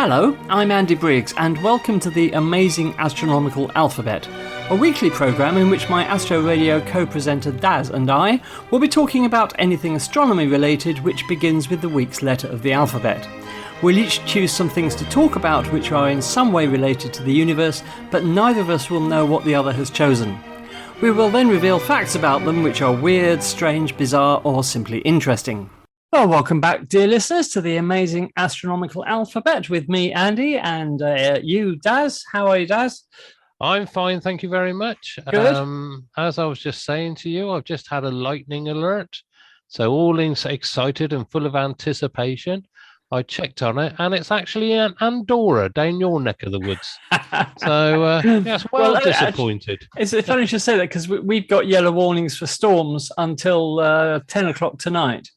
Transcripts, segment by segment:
Hello, I'm Andy Briggs, and welcome to the amazing Astronomical Alphabet, a weekly programme in which my Astro Radio co-presenter Daz and I will be talking about anything astronomy related which begins with the week's letter of the alphabet. We'll each choose some things to talk about which are in some way related to the universe, but neither of us will know what the other has chosen. We will then reveal facts about them which are weird, strange, bizarre, or simply interesting. Well, welcome back, dear listeners, to the amazing Astronomical Alphabet with me, Andy, and you, Daz. How are you, Daz? I'm fine, thank you very much. Good. As I was just saying to you, I've just had a lightning alert. So all excited and full of anticipation. I checked on it, and it's actually an Andorra down your neck of the woods. So, yes, well disappointed. It's funny you should say that, because we've got yellow warnings for storms until 10 o'clock tonight.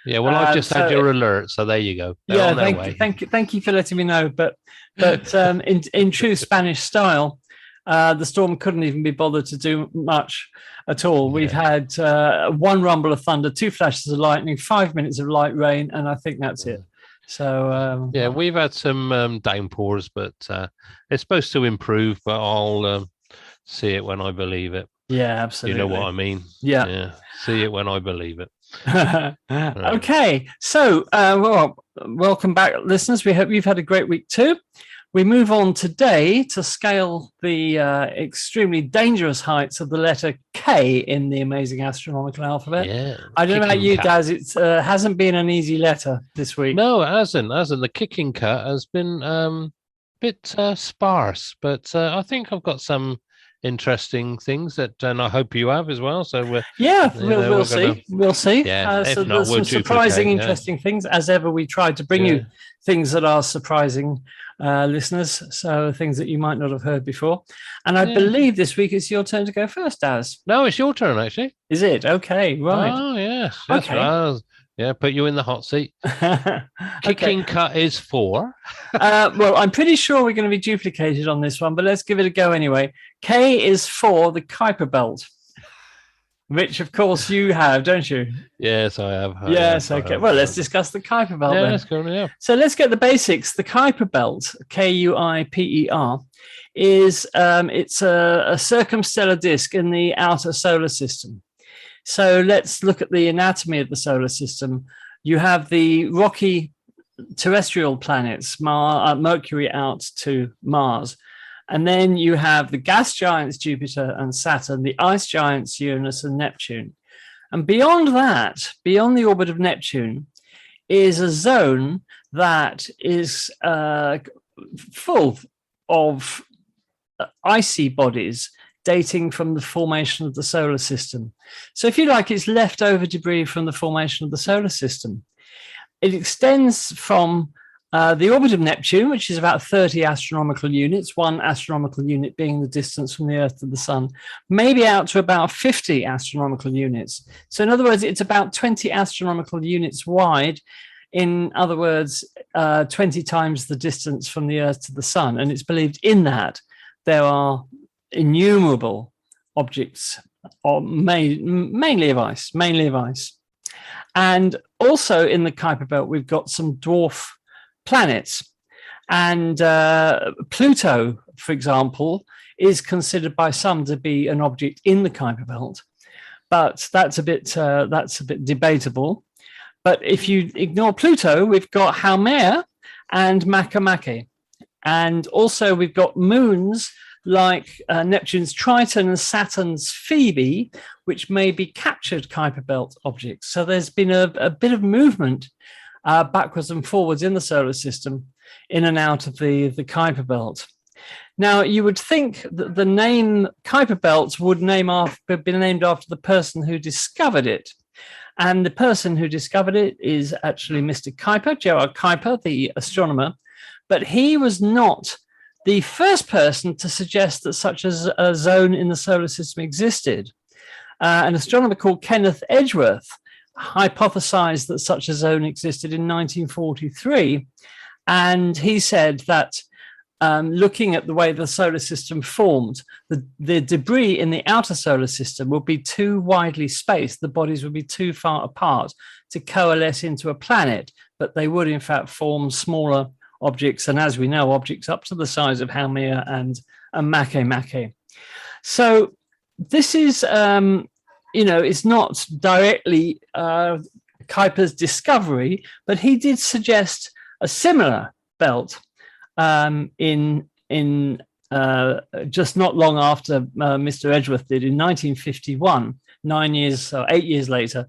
Yeah, well, I've just had your alert, so there you go. They're on their way. Thank you for letting me know. But in true Spanish style, the storm couldn't even be bothered to do much at all. We've had one rumble of thunder, 2 flashes of lightning, 5 minutes of light rain, and I think that's it. So yeah, we've had some downpours, but it's supposed to improve. But I'll see it when I believe it. Yeah, absolutely. You know what I mean? Yeah. See it when I believe it. Okay, so welcome back, listeners. We hope you've had a great week too. We move on today to scale the extremely dangerous heights of the letter K in the amazing astronomical alphabet. Yeah, I don't know about you, Daz. It hasn't been an easy letter this week. No, it hasn't. The kicking cut has been a bit sparse, but I think I've got some interesting things and I hope you have as well. So we'll see. We'll see. Yeah, so there's some surprising, interesting things. As ever, we try to bring you things that are surprising, listeners. So things that you might not have heard before. And I believe this week it's your turn to go first, Daz. No, it's your turn actually. Is it? Okay, right. Oh yes. Okay. Right. Yeah, put you in the hot seat. Kicking cut is 4. Well, I'm pretty sure we're going to be duplicated on this one, but let's give it a go anyway. K is for the Kuiper Belt, which, of course, you have, don't you? Yes, I have. Yes, okay. Well, let's discuss the Kuiper Belt then. Let's go, yeah. So let's get the basics. The Kuiper Belt, Kuiper, is it's a circumstellar disk in the outer solar system. So let's look at the anatomy of the solar system. You have the rocky terrestrial planets, Mercury out to Mars. And then you have the gas giants, Jupiter and Saturn, the ice giants, Uranus and Neptune. And beyond that, beyond the orbit of Neptune, is a zone that is full of icy bodies dating from the formation of the solar system. So if you like, it's leftover debris from the formation of the solar system. It extends from the orbit of Neptune, which is about 30 astronomical units, 1 astronomical unit being the distance from the Earth to the Sun, maybe out to about 50 astronomical units. So in other words, it's about 20 astronomical units wide. In other words, 20 times the distance from the Earth to the Sun. And it's believed in that there are innumerable objects, mainly of ice. And also in the Kuiper Belt, we've got some dwarf planets. And Pluto, for example, is considered by some to be an object in the Kuiper Belt, but that's a bit debatable. But if you ignore Pluto, we've got Haumea and Makemake, and also we've got moons like Neptune's Triton and Saturn's Phoebe, which may be captured Kuiper Belt objects. So there's been a bit of movement backwards and forwards in the solar system, in and out of the Kuiper Belt. Now, you would think that the name Kuiper Belt would be named after the person who discovered it. And the person who discovered it is actually Mr. Kuiper, Gerard Kuiper, the astronomer. But he was not the first person to suggest that such a zone in the solar system existed. An astronomer called Kenneth Edgeworth hypothesized that such a zone existed in 1943. And he said that looking at the way the solar system formed, the debris in the outer solar system would be too widely spaced. The bodies would be too far apart to coalesce into a planet, but they would in fact form smaller objects, and as we know, objects up to the size of Haumea and Makemake. So this is, it's not directly Kuiper's discovery, but he did suggest a similar belt in just not long after Mr. Edgeworth did in 1951. 8 years later,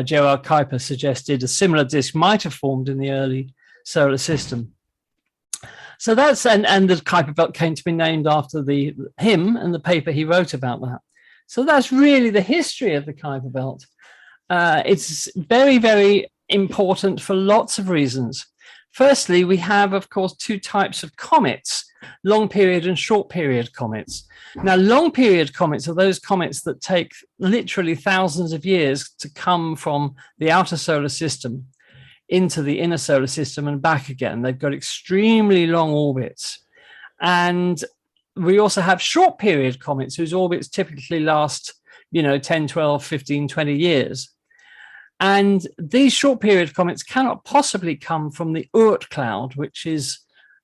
Gerard Kuiper suggested a similar disk might have formed in the early solar system. So that's and the Kuiper belt came to be named after him and the paper he wrote about that. So that's really the history of the Kuiper belt. It's very, very important for lots of reasons. Firstly, we have, of course, two types of comets, long period and short period comets. Now, long period comets are those comets that take literally thousands of years to come from the outer solar system into the inner solar system and back again. They've got extremely long orbits. And we also have short period comets whose orbits typically last, 10, 12, 15, 20 years. And these short period comets cannot possibly come from the Oort cloud, which is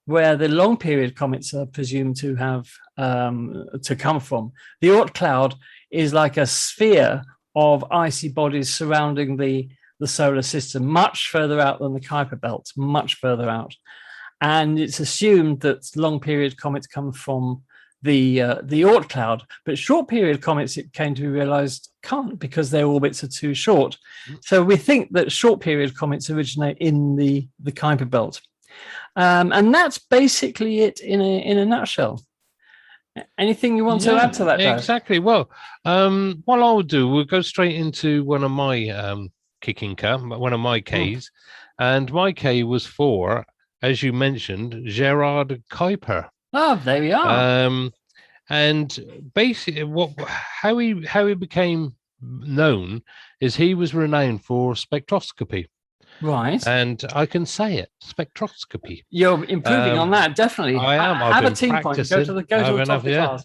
where the long period comets are presumed to have to come from. The Oort cloud is like a sphere of icy bodies surrounding the solar system, much further out than the Kuiper belt, much further out. And it's assumed that long period comets come from the Oort cloud, but short period comets, it came to be realized, can't, because their orbits are too short. So we think that short period comets originate in the Kuiper belt. And that's basically it in a nutshell. Anything you want to add to that, Dave? Exactly. Well, what I'll do, we'll go straight into one of my one of my Ks. And my K was for, as you mentioned, Gerard Kuiper. Oh, there we are. And basically, how he became known is he was renowned for spectroscopy. Right. And I can say it, spectroscopy. You're improving on that, definitely. I am. Have a team point. Go to the top of the class.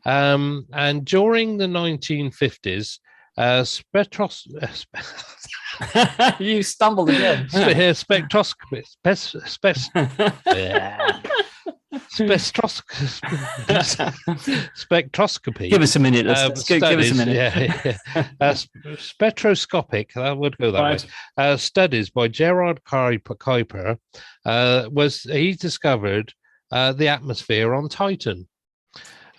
And during the 1950s, you stumbled again. Spectroscopy. Spectroscopy. Give us a minute. Give us a minute. Spectroscopic, that would go that way. Studies by Gerard Kuiper he discovered the atmosphere on Titan.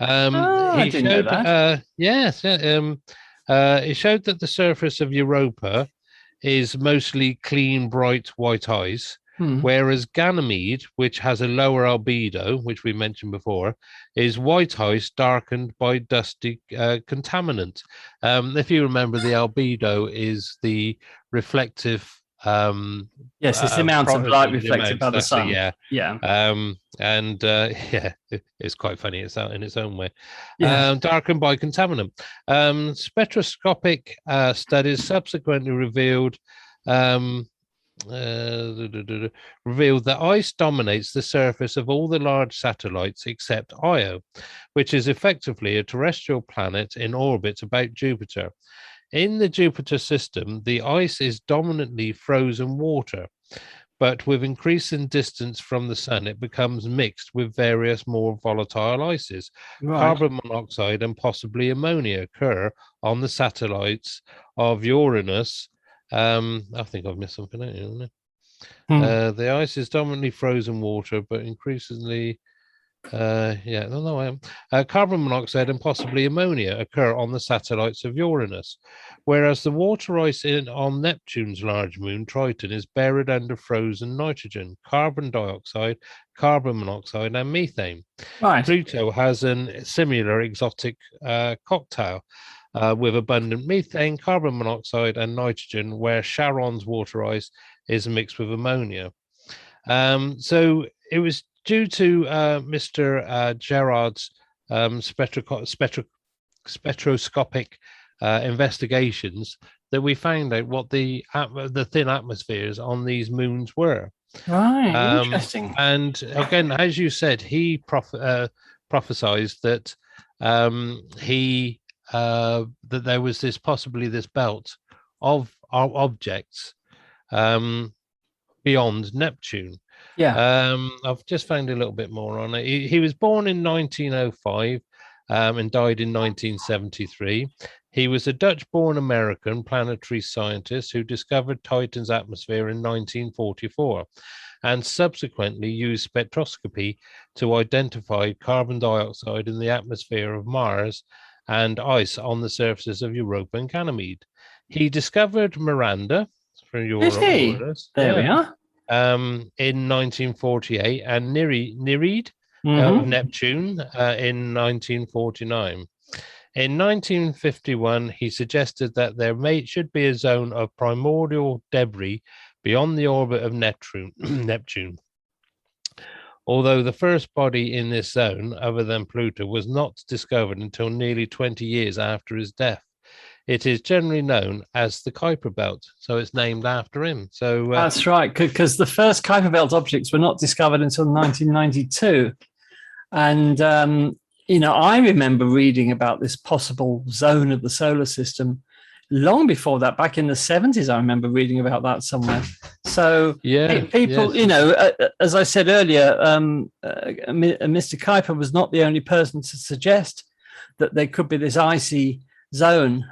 I didn't know that. Yes. He showed that the surface of Europa is mostly clean, bright white ice. Whereas Ganymede, which has a lower albedo, which we mentioned before, is white ice darkened by dusty contaminant. If you remember, the albedo is the reflective. Yes, it's the amount of light reflected by the sun. It's quite funny. It's out in its own way. Darkened by contaminant. Spectroscopic studies subsequently revealed that ice dominates the surface of all the large satellites except Io, which is effectively a terrestrial planet in orbit about Jupiter. In the Jupiter system, the ice is dominantly frozen water, but with increasing distance from the sun, it becomes mixed with various more volatile ices. Right. Carbon monoxide and possibly ammonia occur on the satellites of Uranus. I think I've missed something out here, haven't I? The ice is dominantly frozen water, but increasingly, carbon monoxide and possibly ammonia occur on the satellites of Uranus, whereas the water ice on Neptune's large moon, Triton, is buried under frozen nitrogen, carbon dioxide, carbon monoxide, and methane. Right. Pluto has a similar exotic cocktail. With abundant methane, carbon monoxide, and nitrogen, where Charon's water ice is mixed with ammonia. So it was due to Mr. Gerard's spectroscopic investigations that we found out what the thin atmospheres on these moons were. Right, interesting. And again, as you said, he prophesied that that there was possibly this belt of objects beyond Neptune. Yeah. I've just found a little bit more on it. He was born in 1905 and died in 1973. He was a Dutch-born American planetary scientist who discovered Titan's atmosphere in 1944 and subsequently used spectroscopy to identify carbon dioxide in the atmosphere of Mars and ice on the surfaces of Europa and Ganymede. He discovered Miranda, for your Did he? orders, There we are. in 1948, and Nereid Mhm. of Neptune in 1949. In 1951, he suggested that there should be a zone of primordial debris beyond the orbit of Neptune. Although the first body in this zone, other than Pluto, was not discovered until nearly 20 years after his death. It is generally known as the Kuiper Belt, so it's named after him. So that's right, because the first Kuiper Belt objects were not discovered until 1992. And, I remember reading about this possible zone of the solar system long before that. Back in the 70s, I remember reading about that somewhere. So people, as I said earlier, Mr. Kuiper was not the only person to suggest that there could be this icy zone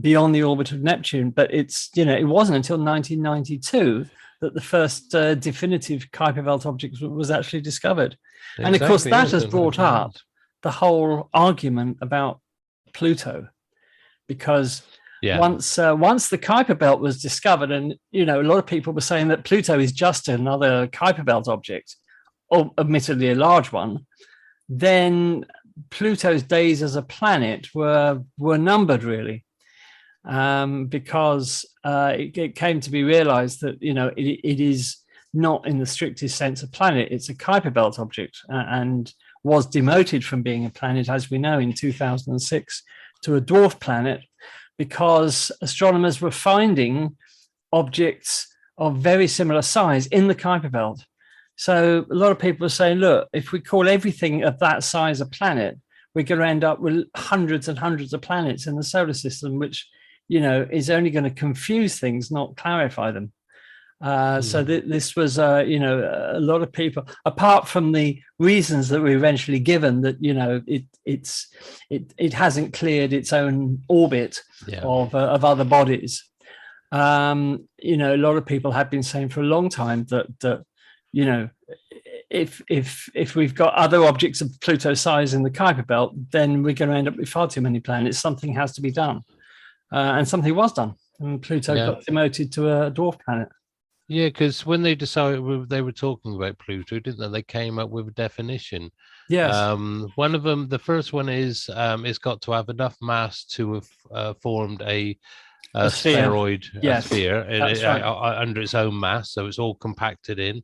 beyond the orbit of Neptune. But it wasn't until 1992 that the first definitive Kuiper Belt object was actually discovered. Exactly, and of course, that has brought up the whole argument about Pluto, because once the Kuiper Belt was discovered, and a lot of people were saying that Pluto is just another Kuiper Belt object, or admittedly a large one, then Pluto's days as a planet were numbered, really, because it came to be realized that it is not in the strictest sense a planet. It's a Kuiper Belt object, and was demoted from being a planet, as we know, in 2006 to a dwarf planet, because astronomers were finding objects of very similar size in the Kuiper Belt. So a lot of people are saying, look, if we call everything of that size a planet, we're going to end up with hundreds and hundreds of planets in the solar system, which, is only going to confuse things, not clarify them. So this was, a lot of people, apart from the reasons that were eventually given, that it hasn't cleared its own orbit of other bodies. A lot of people have been saying for a long time that if we've got other objects of Pluto's size in the Kuiper Belt, then we're going to end up with far too many planets. Something has to be done, and something was done, and Pluto got demoted to a dwarf planet. Yeah, because when they decided, they were talking about Pluto, didn't they? They came up with a definition. Yes. One of them, the first one is it's got to have enough mass to have formed a spheroid sphere under its own mass, so it's all compacted in.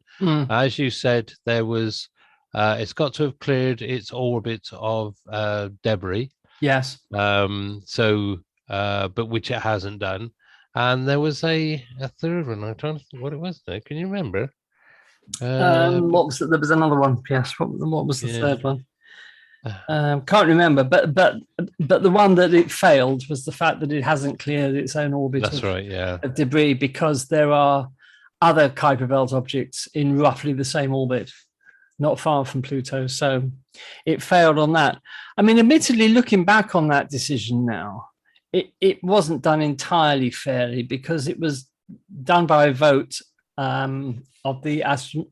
As you said, there was it's got to have cleared its orbit of debris. Yes. But which it hasn't done. And there was a third one. I'm trying to think what it was now. Can you remember? What was it? There was another one. Yes. What was the third one? Can't remember. But the one that it failed was the fact that it hasn't cleared its own orbit. That's right. Yeah. Of debris, because there are other Kuiper Belt objects in roughly the same orbit, not far from Pluto. So it failed on that. I mean, admittedly, looking back on that decision now, it wasn't done entirely fairly, because it was done by a vote of the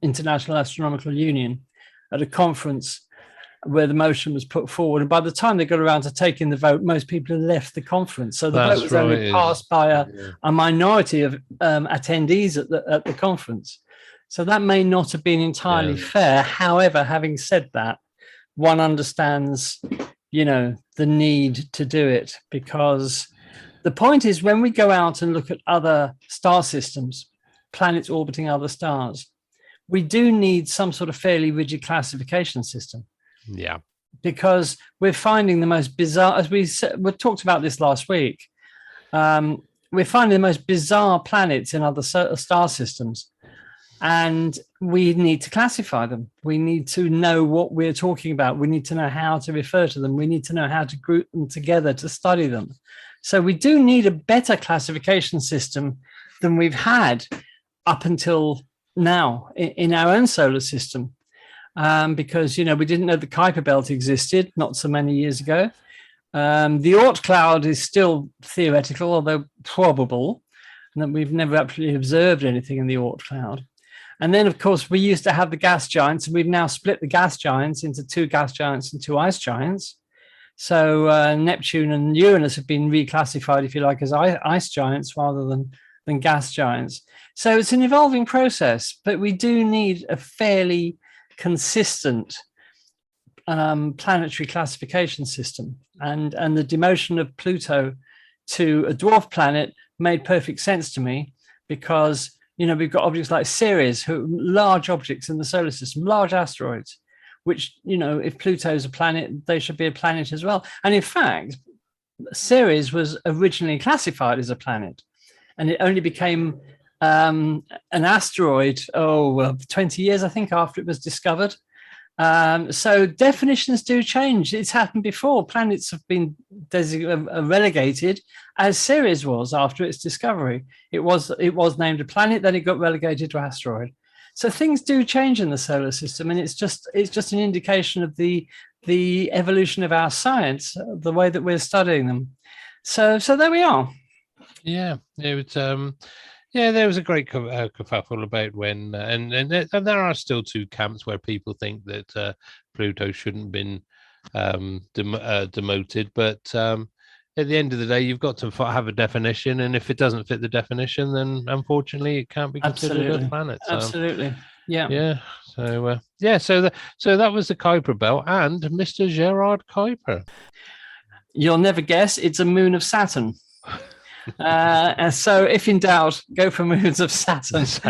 International Astronomical Union at a conference where the motion was put forward. And by the time they got around to taking the vote, most people had left the conference. So the vote was only passed by a minority of attendees at the conference. So that may not have been entirely fair. However, having said that, one understands the need to do it, because the point is, when we go out and look at other star systems, planets orbiting other stars, we do need some sort of fairly rigid classification system. Yeah. Because we're finding the most bizarre, as we talked about this last week, we're finding the most bizarre planets in other star systems. And we need to classify them. We need to know what we're talking about. We need to know how to refer to them. We need to know how to group them together to study them. So we do need a better classification system than we've had up until now in our own solar system, because we didn't know the Kuiper belt existed not so many years ago. The Oort cloud is still theoretical, although probable, and that we've never actually observed anything in the Oort cloud. And then, of course, we used to have the gas giants, and we've now split the gas giants into 2 gas giants and 2 ice giants. So Neptune and Uranus have been reclassified, if you like, as ice giants rather than gas giants. So it's an evolving process, but we do need a fairly consistent planetary classification system. And the demotion of Pluto to a dwarf planet made perfect sense to me, because we've got objects like Ceres, large objects in the solar system, large asteroids, which, if Pluto is a planet, they should be a planet as well. And in fact, Ceres was originally classified as a planet, and it only became an asteroid, 20 years, I think, after it was discovered. So definitions do change. It's happened before. Planets have been relegated, as Ceres was after its discovery. It was named a planet, then it got relegated to asteroid. So things do change in the solar system, and it's just an indication of the evolution of our science, the way that we're studying them. So there we are. Yeah, it was. There was a great kerfuffle about when, and there are still 2 camps where people think that Pluto shouldn't have been demoted, but at the end of the day, you've got to have a definition, and if it doesn't fit the definition, then unfortunately it can't be considered a planet. So, absolutely, yeah. So so that was the Kuiper belt and Mr. Gerard Kuiper. You'll never guess, it's a moon of Saturn. And so, if in doubt, go for moons of Saturn. That's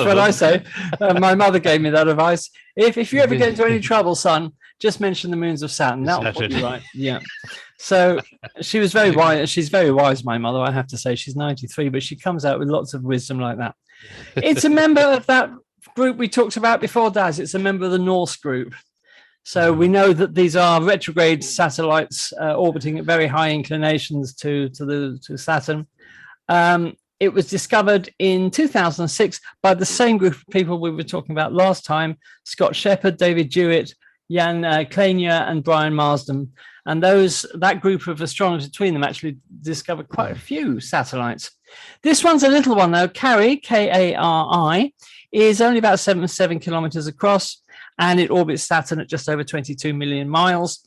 what I say. My mother gave me that advice. If you ever get into any trouble, son, just mention the moons of Saturn. That'll put you right. Yeah. So she was very wise. She's very wise, my mother. I have to say, she's 93, but she comes out with lots of wisdom like that. It's a member of that group we talked about before, Daz. It's a member of the Norse group. So we know that these are retrograde satellites orbiting at very high inclinations to Saturn. It was discovered in 2006 by the same group of people we were talking about last time: Scott Shepherd, David Jewett, Jan Kleinier, and Brian Marsden. And that group of astronomers between them actually discovered quite a few satellites. This one's a little one, though. Kari, Kari, is only about 7 kilometers across, and it orbits Saturn at just over 22 million miles,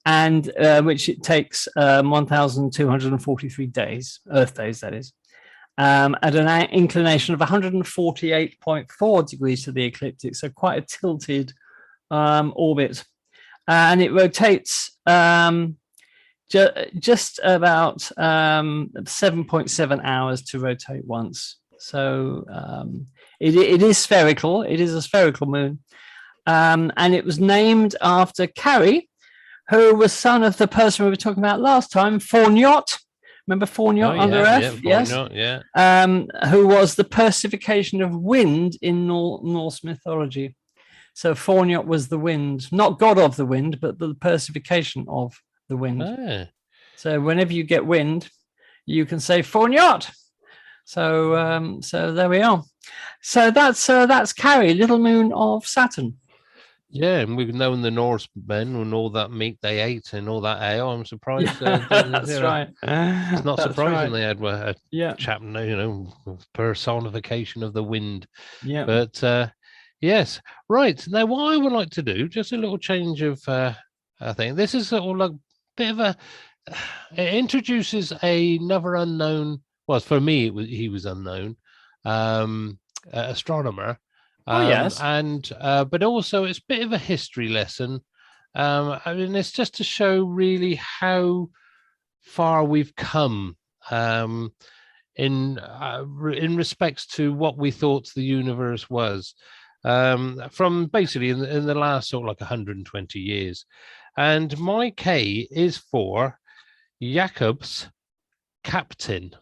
and which it takes 1,243 days, Earth days, that is, at an inclination of 148.4 degrees to the ecliptic, so quite a tilted orbit. And it rotates just about 7.7 hours to rotate once. So it is spherical. It is a spherical moon. And it was named after Kari, who was son of the person we were talking about last time, Fornjot. Remember Fornjot under Earth? Yeah, Fornjot, yes. Who was the personification of wind in Norse mythology. So Fornjot was the wind, not god of the wind, but the personification of the wind. Ah. So whenever you get wind, you can say Fornjot. So there we are. So that's Kari, little moon of Saturn. Yeah, and we've known the Norsemen and all that meat they ate and all that ale. I'm surprised. That's right. It's not surprising right. they had a chap, personification of the wind. Yeah. But yes, right. Now, what I would like to do, just a little change of thing. This is sort of like a bit of a. It introduces another unknown. Well, for me, he was unknown. Astronomer. Yes. And but also it's a bit of a history lesson. I mean, it's just to show really how far we've come in respects to what we thought the universe was from basically in the last sort of like 120 years. And my K is for Jacob's Captain.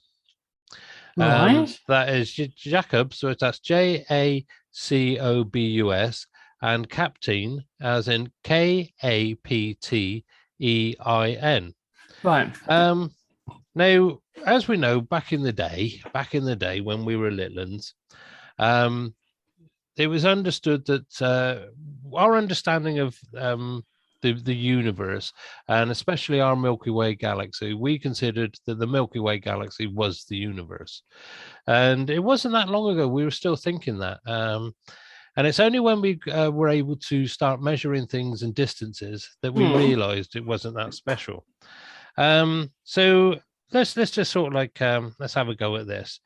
Right. That is Jacob, so that's Jacobus, and Captain as in Kaptein. Right. Now, as we know, back in the day when we were little uns, it was understood that our understanding of the universe, and especially our Milky Way galaxy, we considered that the Milky Way galaxy was the universe. And it wasn't that long ago we were still thinking that. And it's only when we were able to start measuring things in distances that we realized it wasn't that special. So let's just sort of like let's have a go at this.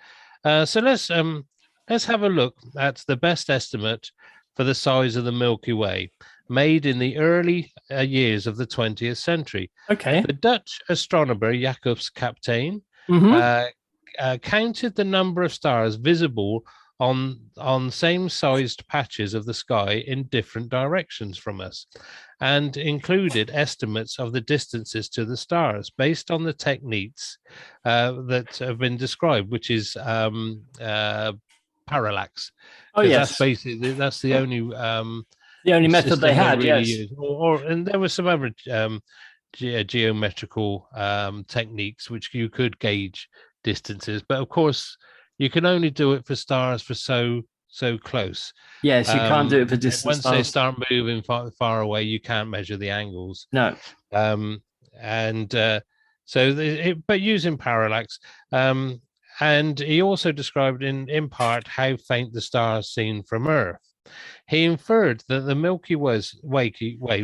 So let's have a look at the best estimate for the size of the Milky Way, made in the early years of the 20th century. Okay. The Dutch astronomer Jacobs Kapteyn counted the number of stars visible on same-sized patches of the sky in different directions from us, and included estimates of the distances to the stars based on the techniques that have been described, which is parallax. Oh yes, that's basically the only method they had. Really yes, used. And there were some other geometrical techniques which you could gauge distances, but of course you can only do it for stars for so close. Yes, you can't do it for distant once stars. they start moving far away, you can't measure the angles. No. But using parallax. And he also described in part how faint the stars seen from Earth. He inferred that the Milky Way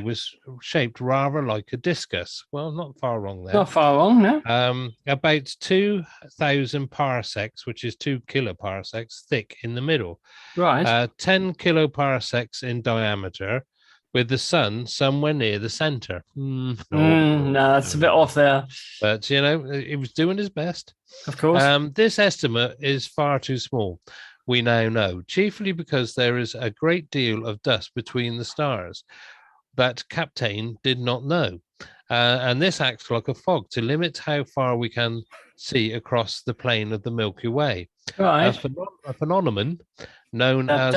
was shaped rather like a discus. Well, not far wrong there. Not far wrong, no. About 2,000 parsecs, which is 2 kiloparsecs, thick in the middle. Right. 10 kiloparsecs in diameter, with the sun somewhere near the center. No, that's a bit off there. But, he was doing his best. Of course. This estimate is far too small, we now know, chiefly because there is a great deal of dust between the stars that Kapteyn did not know. And this acts like a fog to limit how far we can see across the plane of the Milky Way. Right. A phenomenon known as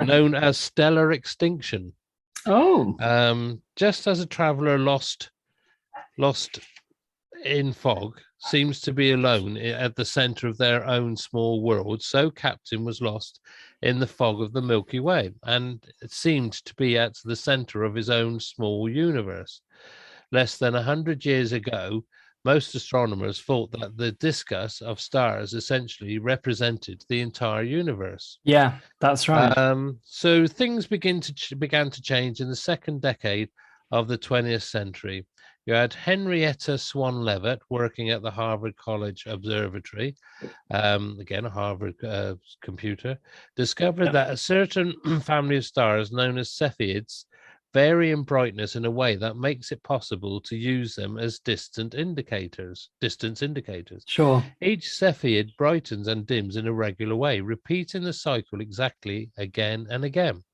known as stellar extinction. Oh. Just as a traveler lost in fog seems to be alone at the center of their own small world, so Kapteyn was lost in the fog of the Milky Way, and it seemed to be at the center of his own small universe. Less than 100 years ago, most astronomers thought that the discus of stars essentially represented the entire universe. Yeah, that's right. So things began to change in the second decade of the 20th century. You had Henrietta Swan Leavitt working at the Harvard College Observatory, again, a Harvard computer, discovered that a certain family of stars known as Cepheids vary in brightness in a way that makes it possible to use them as distance indicators. Sure. Each Cepheid brightens and dims in a regular way, repeating the cycle exactly again and again.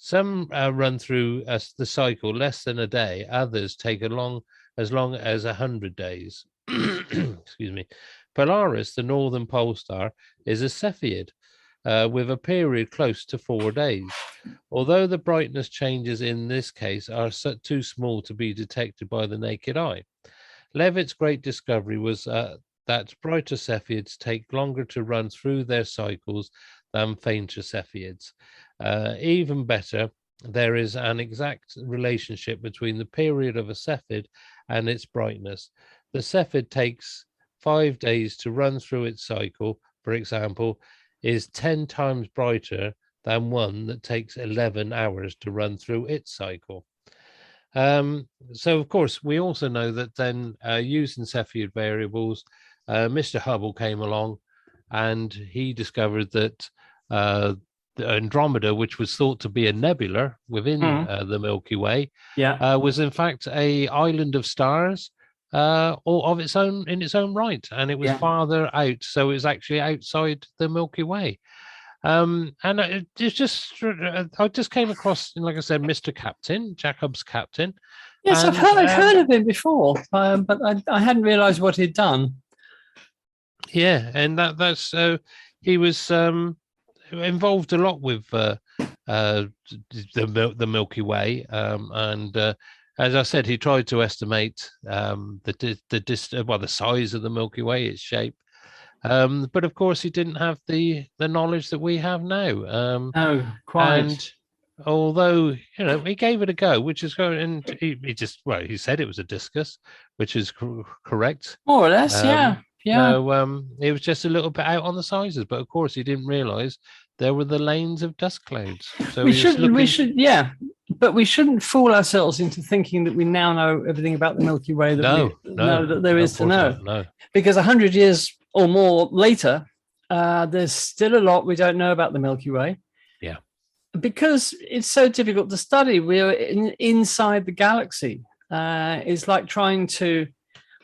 Some run through the cycle less than a day. Others take as long as 100 days. Excuse me. Polaris, the northern pole star, is a Cepheid with a period close to 4 days. Although the brightness changes in this case are too small to be detected by the naked eye. Leavitt's great discovery was that brighter Cepheids take longer to run through their cycles than fainter Cepheids. Even better, there is an exact relationship between the period of a Cepheid and its brightness. The Cepheid takes 5 days to run through its cycle, for example, is 10 times brighter than one that takes 11 hours to run through its cycle. So, of course, we also know that then using Cepheid variables, Mr. Hubble came along and he discovered that Andromeda, which was thought to be a nebula within the Milky Way, was in fact a island of stars, or of its own in its own right, and it was farther out, so it was actually outside the Milky Way. And it's just I just came across, like I said, Mr. Kapteyn, Jacobs Kapteyn. Yes, and, I've heard of him before, but I hadn't realised what he'd done. Yeah, and that's he was involved a lot with the Milky Way, and as I said, he tried to estimate the size of the Milky Way, its shape, But of course, he didn't have the knowledge that we have now. Oh, quite. And although he gave it a go, which is good, and he said it was a discus, which is correct, more or less. Yeah. So it was just a little bit out on the sizes, but of course he didn't realise there were the lanes of dust clouds. So we should, but we shouldn't fool ourselves into thinking that we now know everything about the Milky Way that that there is to know. No. Because 100 years or more later, there's still a lot we don't know about the Milky Way. Yeah. Because it's so difficult to study. We're inside the galaxy. It's like trying to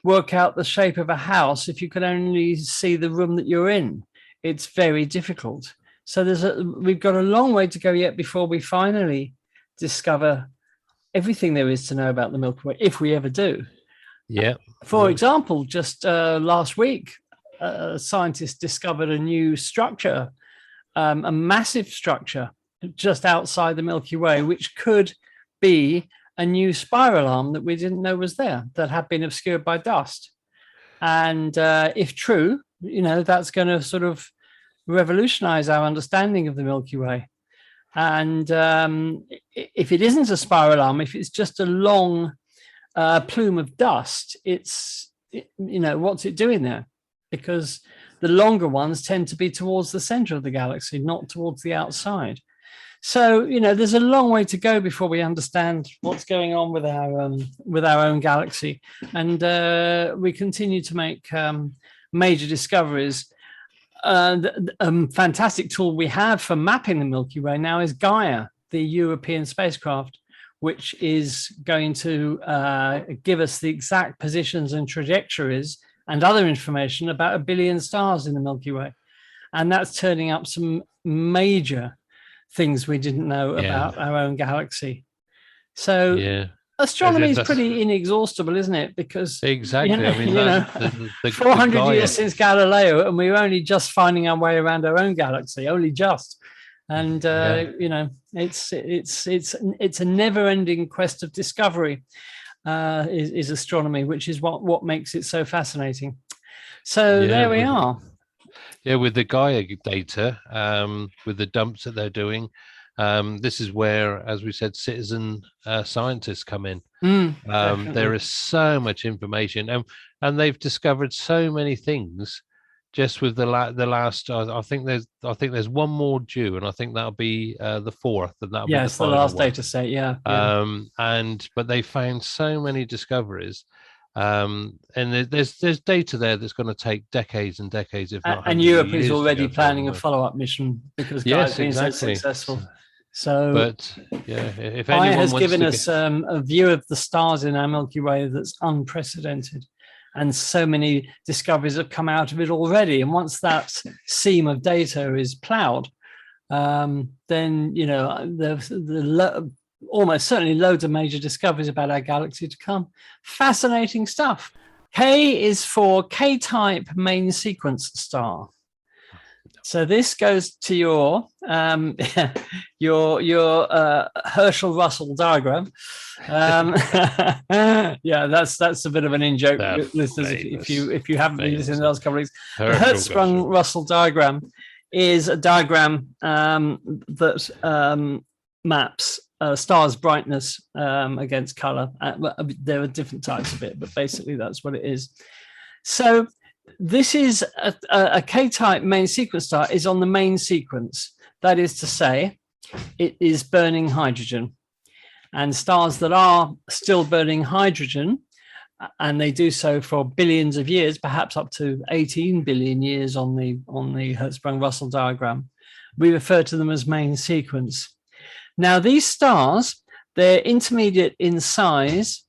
work out the shape of a house if you can only see the room that you're in. It's very difficult. So we've got a long way to go yet before we finally discover everything there is to know about the Milky Way, if we ever do. Yeah. For example, just last week, scientists discovered a new structure, a massive structure just outside the Milky Way, which could be a new spiral arm that we didn't know was there, that had been obscured by dust. And if true, that's going to sort of revolutionize our understanding of the Milky Way. And if it isn't a spiral arm, if it's just a long plume of dust, what's it doing there? Because the longer ones tend to be towards the center of the galaxy, not towards the outside. So, there's a long way to go before we understand what's going on with our own galaxy. And we continue to make major discoveries. A fantastic tool we have for mapping the Milky Way now is Gaia, the European spacecraft, which is going to give us the exact positions and trajectories and other information about 1 billion stars in the Milky Way. And that's turning up some major things we didn't know about our own galaxy. So astronomy is pretty inexhaustible, isn't it? Because exactly, the 400 years since Galileo, and we're only just finding our way around our own galaxy, only just. And it's a never-ending quest of discovery. Is astronomy, which is what makes it so fascinating. So there we are. Yeah, with the Gaia data, with the dumps that they're doing, this is where, as we said, citizen scientists come in. There is so much information, and they've discovered so many things just with the last. I think there's one more due, and I think that'll be the fourth, and that'll be the last one. data set. Yeah. But they found so many discoveries. And there's data there that's going to take decades and decades, if not. And Europe is already planning a follow-up mission because Gaia's been so successful. So, but if Gaia anyone has given us a view of the stars in our Milky Way that's unprecedented, and so many discoveries have come out of it already. And once that seam of data is ploughed, then the almost certainly loads of major discoveries about our galaxy to come. Fascinating stuff. K is for K-type main sequence star. So this goes to your Herschel-Russell diagram. That's a bit of an in-joke, listeners. If you haven't been listening to those couple of weeks, the Hertzsprung-Russell diagram is a diagram that maps star's brightness against color. There are different types of it, but basically that's what it is. So this is a K-type main sequence star is on the main sequence. That is to say, it is burning hydrogen. And stars that are still burning hydrogen, and they do so for billions of years, perhaps up to 18 billion years on the Hertzsprung-Russell diagram, we refer to them as main sequence. Now, these stars, they're intermediate in size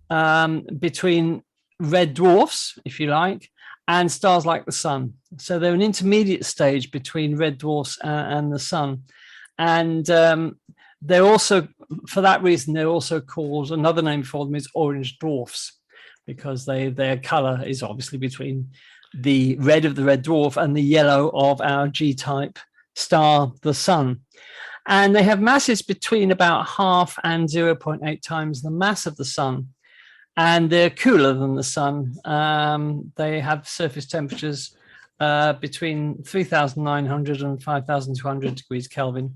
between red dwarfs, if you like, and stars like the sun. So they're an intermediate stage between red dwarfs and the sun. And they're also, for that reason, they're also called, another name for them is orange dwarfs, because their color is obviously between the red of the red dwarf and the yellow of our G-type star, the sun. And they have masses between about 0.5 and 0.8 times the mass of the sun. And they're cooler than the sun. They have surface temperatures between 3,900 and 5,200 degrees Kelvin.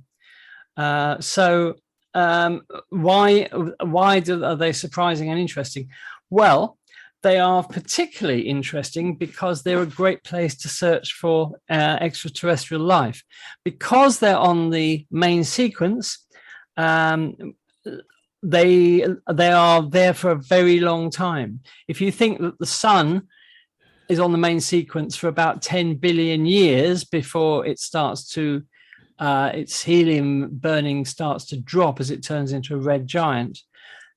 So why are they surprising and interesting? Well, they are particularly interesting because they're a great place to search for extraterrestrial life. Because they're on the main sequence, they are there for a very long time. If you think that the sun is on the main sequence for about 10 billion years before it starts to its helium burning starts to drop as it turns into a red giant,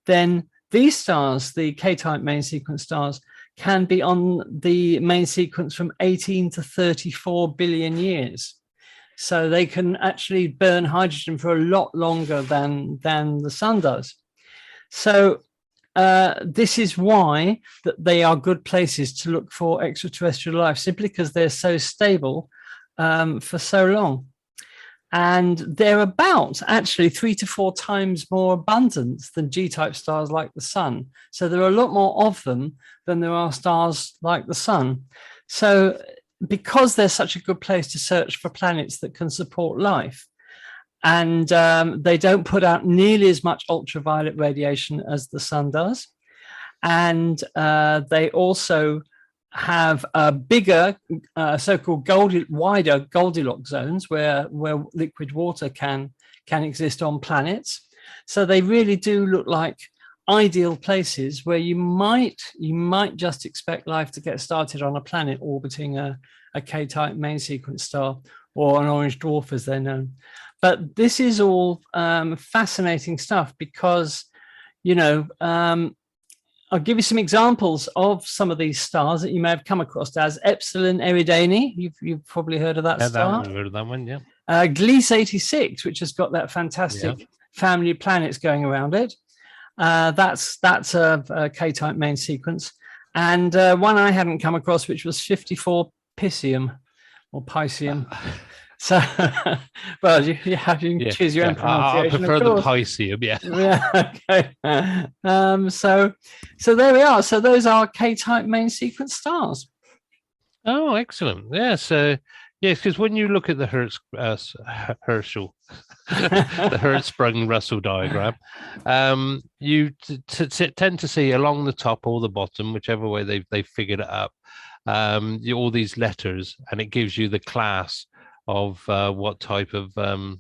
then these stars, the K-type main sequence stars, can be on the main sequence from 18 to 34 billion years. So they can actually burn hydrogen for a lot longer than the sun does. So this is why that they are good places to look for extraterrestrial life, simply because they're so stable for so long. And they're about actually 3 to 4 times more abundant than G-type stars like the sun. So there are a lot more of them than there are stars like the sun. So because they're such a good place to search for planets that can support life, and they don't put out nearly as much ultraviolet radiation as the sun does, and they also have a bigger so-called wider Goldilocks zones where liquid water can exist on planets. So they really do look like ideal places where you might just expect life to get started on a planet orbiting a K-type main sequence star, or an orange dwarf as they're known. But this is all fascinating stuff because, you know, I'll give you some examples of some of these stars that you may have come across. As Epsilon Eridani, you've probably heard of that star. I've heard of that one, yeah. Gliese 86, which has got that fantastic family of planets going around it. That's a K-type main sequence. And one I hadn't come across, which was 54 Piscium or Piscium. So, well, you can choose your own pronunciation. I prefer the Piscium, yeah. Yeah, okay. So there we are. So those are K-type main sequence stars. Oh, excellent. Yeah, so, yes, because when you look at the Herschel, the Hertzsprung-Russell diagram, you tend to see along the top or the bottom, whichever way they've figured it up, all these letters, and it gives you the class of what type of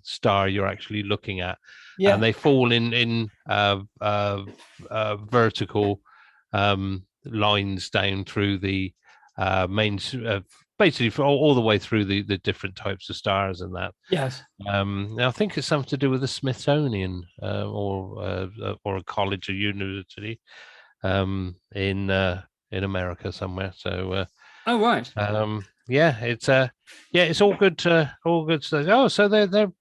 star you're actually looking at. Yeah. And they fall in vertical lines down through the main, basically all the way through the different types of stars and that. Yes. Now I think it's something to do with the Smithsonian or a college or university in America somewhere. So. Oh right. Yeah, it's all good. All good stuff. Oh, so they're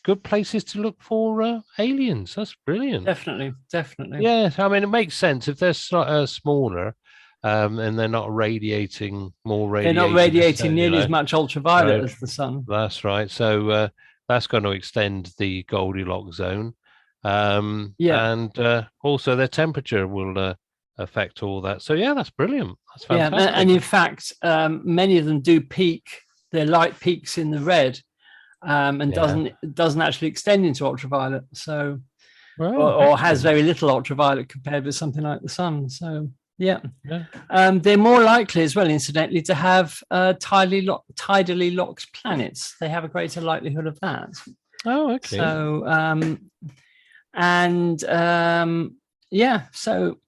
good places to look for aliens. That's brilliant. Definitely. Yeah, I mean, it makes sense if they're smaller, and they're not radiating more radiation. They're not radiating nearly as much ultraviolet as the sun. That's right. So that's going to extend the Goldilocks zone. And also their temperature will affect all that. So yeah, that's brilliant. That's fantastic. Yeah, and in fact, many of them do peak. Their light peaks in the red, and doesn't actually extend into ultraviolet. So, or has very little ultraviolet compared with something like the sun. So yeah. They're more likely as well, incidentally, to have tidally locked planets. They have a greater likelihood of that. Oh, okay. So so.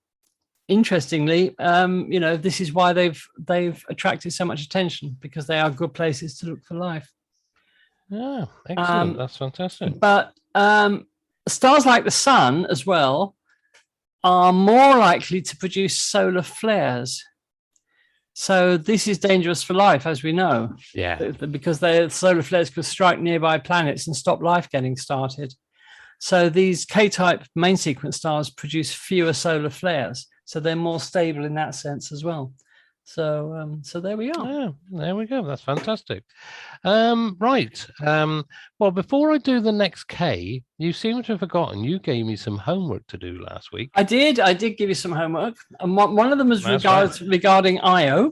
Interestingly, this is why they've attracted so much attention, because they are good places to look for life. Yeah, excellent. That's fantastic. But stars like the sun as well are more likely to produce solar flares. So this is dangerous for life, as we know. Yeah. Because the solar flares could strike nearby planets and stop life getting started. So these K-type main sequence stars produce fewer solar flares. So they're more stable in that sense as well. So there we are. Yeah, there we go. That's fantastic. Right. Well, before I do the next K, you seem to have forgotten you gave me some homework to do last week. I did give you some homework. And one of them was regarding Io.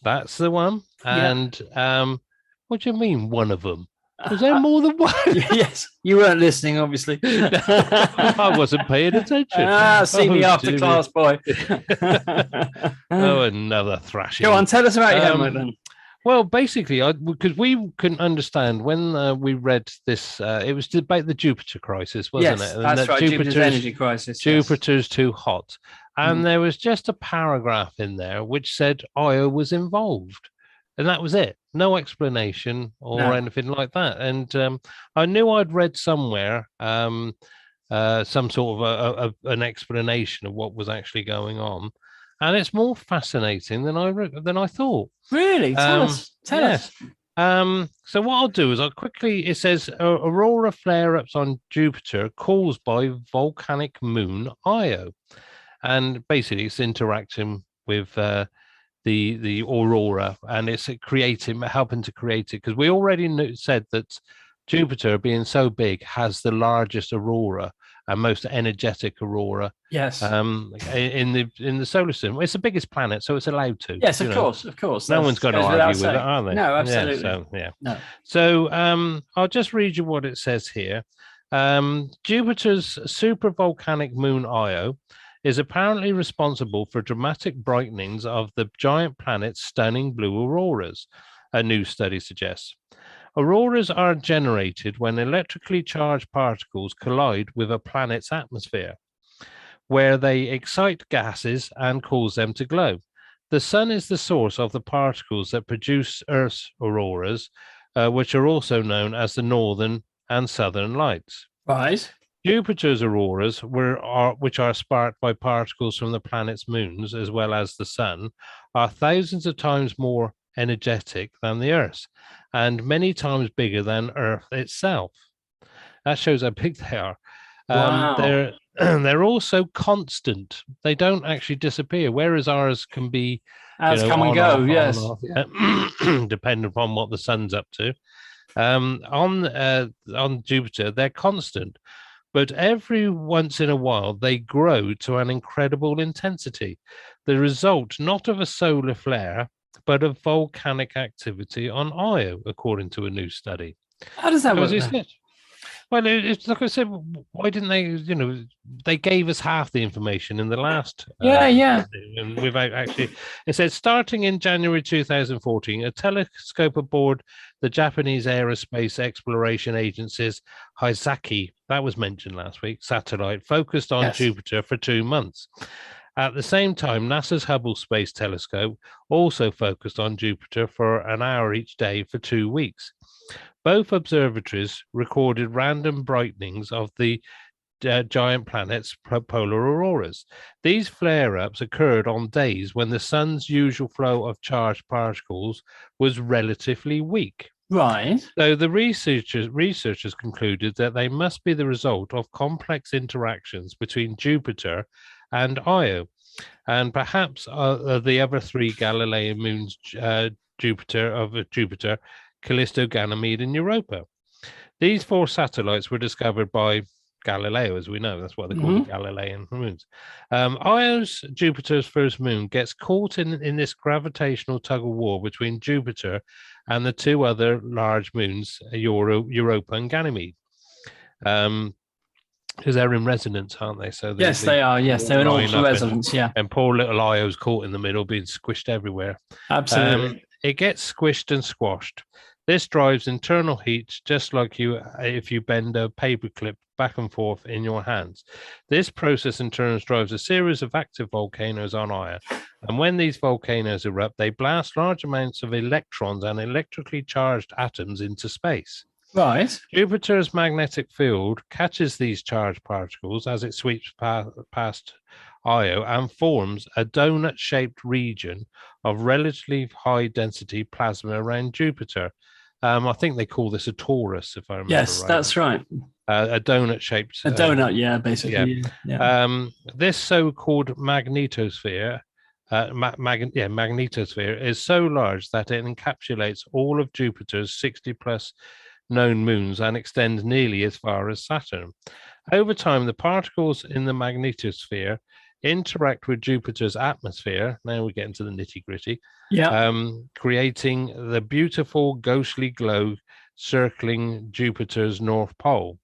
That's the one. And what do you mean, one of them? Was there more than one? Yes, you weren't listening, obviously. I wasn't paying attention. See me after class, boy. Oh, another thrashing. Go on, tell us about your homework then. Well, basically, because we couldn't understand when we read this, it was about the Jupiter crisis, wasn't it? And that's right, Jupiter's energy crisis. Jupiter's too hot. And there was just a paragraph in there which said Io was involved. And that was it. No explanation or anything like that. And I knew I'd read somewhere some sort of an explanation of what was actually going on. And it's more fascinating than I thought. Really? Tell us. Tell us. So what I'll do is it says aurora flare-ups on Jupiter caused by volcanic moon Io. And basically it's interacting with the aurora, and it's helping to create it, because we already said that Jupiter, being so big, has the largest aurora and most energetic aurora. Yes. In the solar system, it's the biggest planet, so it's allowed to. Yes, of course. No one's going to argue with it, are they? No, absolutely. So I'll just read you what it says here. Jupiter's supervolcanic moon Io is apparently responsible for dramatic brightenings of the giant planet's stunning blue auroras, a new study suggests. Auroras are generated when electrically charged particles collide with a planet's atmosphere, where they excite gases and cause them to glow. The sun is the source of the particles that produce Earth's auroras, which are also known as the northern and southern lights. Right. Jupiter's auroras, which are sparked by particles from the planet's moons as well as the sun, are thousands of times more energetic than the Earth's, and many times bigger than Earth itself. That shows how big they are. Wow. They're also constant. They don't actually disappear, whereas ours can be come and go. Yes, depending upon what the sun's up to. On Jupiter, they're constant. But every once in a while, they grow to an incredible intensity, the result not of a solar flare, but of volcanic activity on Io, according to a new study. How does that work? Well, it's like I said, why didn't they, they gave us half the information in the last. And without actually, it says, starting in January 2014, a telescope aboard the Japanese Aerospace Exploration Agency's Hisaki, that was mentioned last week, satellite, focused on Jupiter for 2 months. At the same time, NASA's Hubble Space Telescope also focused on Jupiter for an hour each day for 2 weeks. Both observatories recorded random brightenings of the giant planet's polar auroras. These flare-ups occurred on days when the sun's usual flow of charged particles was relatively weak. Right. So the researchers concluded that they must be the result of complex interactions between Jupiter and Io, and perhaps the other 3 Galilean moons, Jupiter, Callisto, Ganymede, and Europa. These 4 satellites were discovered by Galileo, as we know. That's what they call the Galilean moons. Io's, Jupiter's first moon, gets caught in this gravitational tug-of-war between Jupiter and the 2 other large moons, Europa and Ganymede. Because they're in resonance, aren't they? So they are. Yes, they're in ultra resonance. And poor little Io's caught in the middle, being squished everywhere. Absolutely. It gets squished and squashed. This drives internal heat, just like if you bend a paperclip back and forth in your hands. This process in turn drives a series of active volcanoes on Io. And when these volcanoes erupt, they blast large amounts of electrons and electrically charged atoms into space. Right. Jupiter's magnetic field catches these charged particles as it sweeps past Io and forms a donut-shaped region of relatively high-density plasma around Jupiter. I think they call this a torus, if I remember right. Yes, that's right. A donut-shaped... A donut, basically. Yeah. This so-called magnetosphere, magnetosphere is so large that it encapsulates all of Jupiter's 60-plus known moons and extends nearly as far as Saturn. Over time, the particles in the magnetosphere interact with Jupiter's atmosphere. Now we get into the nitty-gritty. Yeah. Creating the beautiful ghostly glow circling Jupiter's north pole.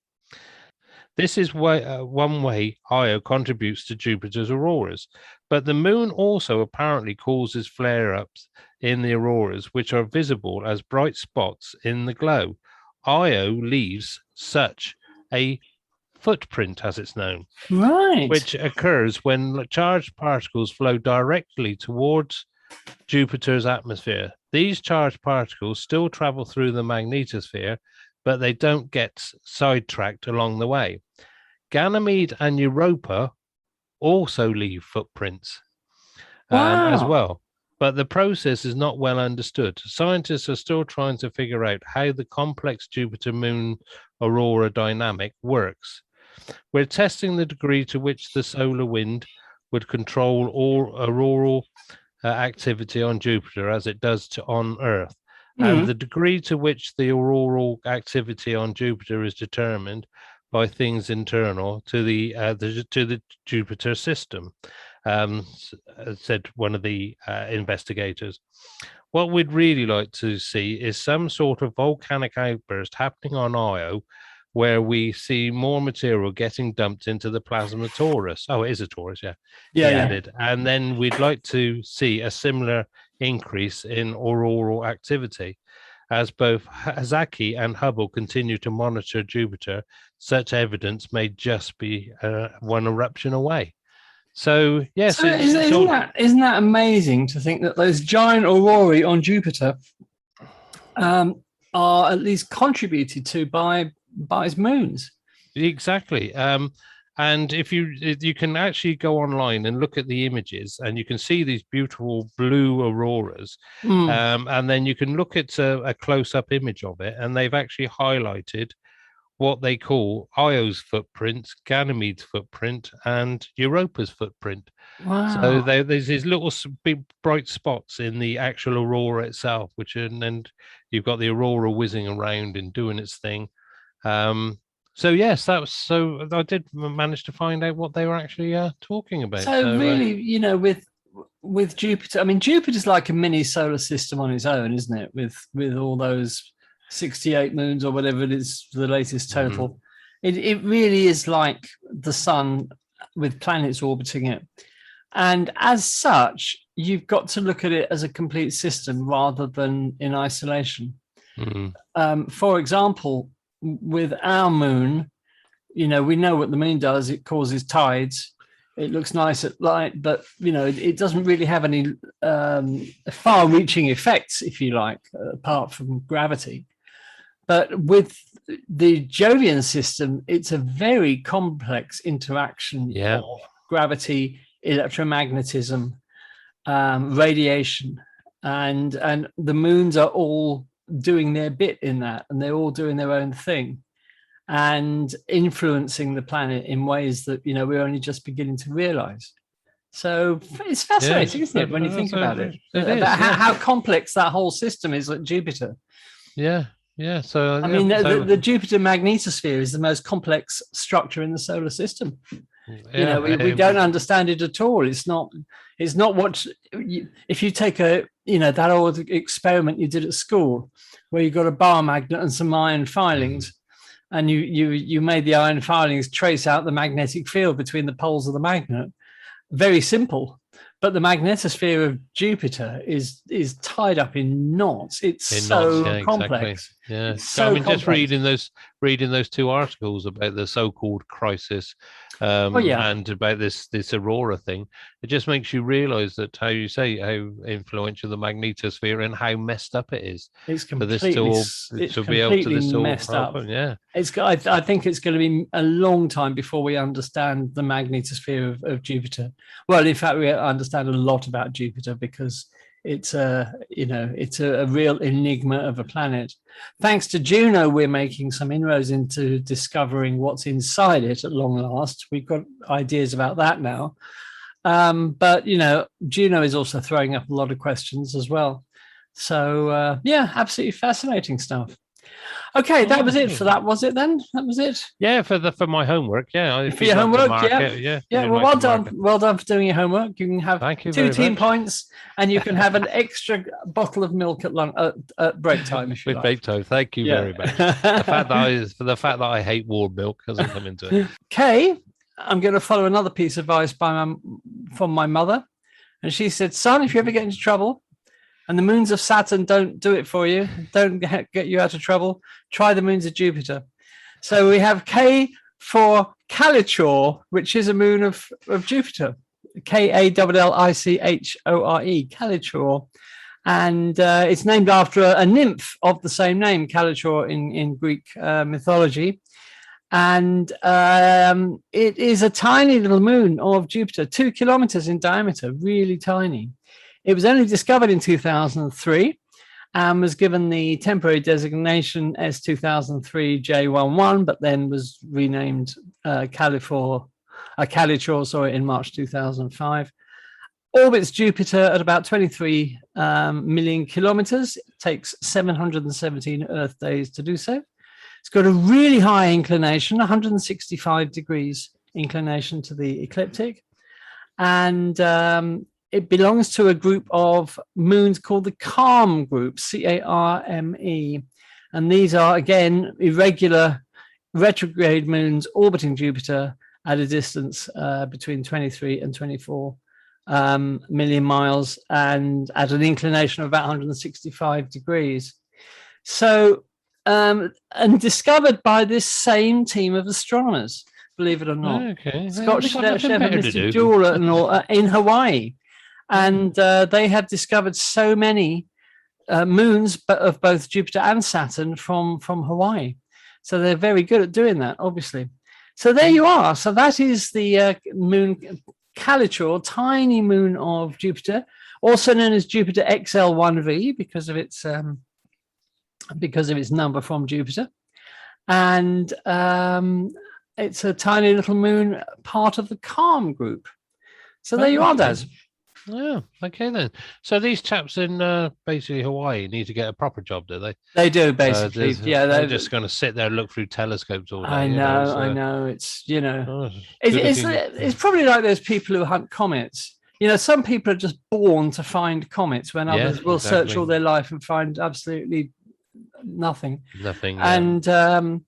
This is one way Io contributes to Jupiter's auroras, but the moon also apparently causes flare-ups in the auroras, which are visible as bright spots in the glow. Io leaves such a footprint, as it's known, Right. which occurs when charged particles flow directly towards Jupiter's atmosphere. These charged particles still travel through the magnetosphere, but they don't get sidetracked along the way. Ganymede and Europa also leave footprints as well, but the process is not well understood. Scientists are still trying to figure out how the complex Jupiter-Moon aurora dynamic works. We're testing the degree to which the solar wind would control all auroral activity on Jupiter as it does on Earth. And the degree to which the auroral activity on Jupiter is determined by things internal to the Jupiter system, said one of the investigators. What we'd really like to see is some sort of volcanic outburst happening on Io, where we see more material getting dumped into the plasma torus. Oh, it is a torus, yeah. Yeah, he added. And then we'd like to see a similar increase in auroral activity. As both Zaki and Hubble continue to monitor Jupiter, such evidence may just be one eruption away. So, yes. So isn't that amazing to think that those giant aurorae on Jupiter are at least contributed to by its moons? Exactly. And if you can actually go online and look at the images, and you can see these beautiful blue auroras, and then you can look at a close-up image of it, and they've actually highlighted what they call Io's footprint, Ganymede's footprint, and Europa's footprint. Wow. So there's these little big bright spots in the actual aurora itself, and you've got the aurora whizzing around and doing its thing. So yes, that was so. I did manage to find out what they were actually talking about. So really, with Jupiter, I mean, Jupiter's like a mini solar system on its own, isn't it? With all those 68 moons or whatever it is, the latest total. It really is like the sun with planets orbiting it, and as such, you've got to look at it as a complete system rather than in isolation. For example, with our moon, we know what the moon does. It causes tides. It looks nice at light, but it doesn't really have any far-reaching effects, if you like, apart from gravity. But with the Jovian system, it's a very complex interaction of gravity, electromagnetism, radiation, and the moons are all doing their bit in that, and they're all doing their own thing and influencing the planet in ways that we're only just beginning to realize. So it's fascinating, isn't it, when you think about it? How complex that whole system is at Jupiter. So I mean, the Jupiter magnetosphere is the most complex structure in the solar system. We don't understand it at all. It's not what if you take that old experiment you did at school where you got a bar magnet and some iron filings, and you made the iron filings trace out the magnetic field between the poles of the magnet. Very simple, but the magnetosphere of Jupiter is tied up in knots. It's so complex. Exactly. Yeah, so I mean, complex. just reading those two articles about the so-called crisis, and about this aurora thing, it just makes you realize that how influential the magnetosphere and how messed up it is. It's completely messed up. Yeah, I think it's going to be a long time before we understand the magnetosphere of Jupiter. Well, in fact, we understand a lot about Jupiter because it's a real enigma of a planet. Thanks to Juno, we're making some inroads into discovering what's inside it at long last. We've got ideas about that now. But Juno is also throwing up a lot of questions as well. So absolutely fascinating stuff. Okay, that was it for that, was it then? That was it? Yeah, for my homework. Yeah. For your homework, yeah. Yeah. Yeah, well, well done. Well done for doing your homework. You can have Thank you 2 team much. points, and you can have an extra bottle of milk at break time if you With like. break time. Thank you very much. The fact that I hate warm milk hasn't come into it. Kay, I'm going to follow another piece of advice from my mother. And she said, son, if you ever get into trouble and the moons of Saturn don't do it for you, don't get you out of trouble, try the moons of Jupiter. So we have K for Calichore, which is a moon of Jupiter. Kallichore, Calichore. And it's named after a nymph of the same name, Calichore in Greek mythology. And it is a tiny little moon of Jupiter, 2 kilometers in diameter, really tiny. It was only discovered in 2003 and was given the temporary designation as 2003 J11, but then was renamed Calichore in March 2005. Orbits Jupiter at about 23 million kilometers. It takes 717 Earth days to do so. It's got a really high inclination, 165 degrees inclination to the ecliptic. And it belongs to a group of moons called the CARME group, CARME. And these are, again, irregular retrograde moons orbiting Jupiter at a distance between 23 and 24 million miles and at an inclination of about 165 degrees. So, and discovered by this same team of astronomers, believe it or not. Okay. Scott Shepard, Mr. Jewell, and all in Hawaii. And they have discovered so many moons of both Jupiter and Saturn from Hawaii. So they're very good at doing that, obviously. So there you are. So that is the moon Calichore, tiny moon of Jupiter, also known as Jupiter XL1V because of its number from Jupiter. And it's a tiny little moon, part of the CARME group. So there you are, Daz. Yeah, okay then. So these chaps in basically Hawaii need to get a proper job, do they? They do, basically. Yeah, they're just going to sit there and look through telescopes all day. I know. It's, it's probably like those people who hunt comets. Some people are just born to find comets when others will search all their life and find absolutely nothing. And they're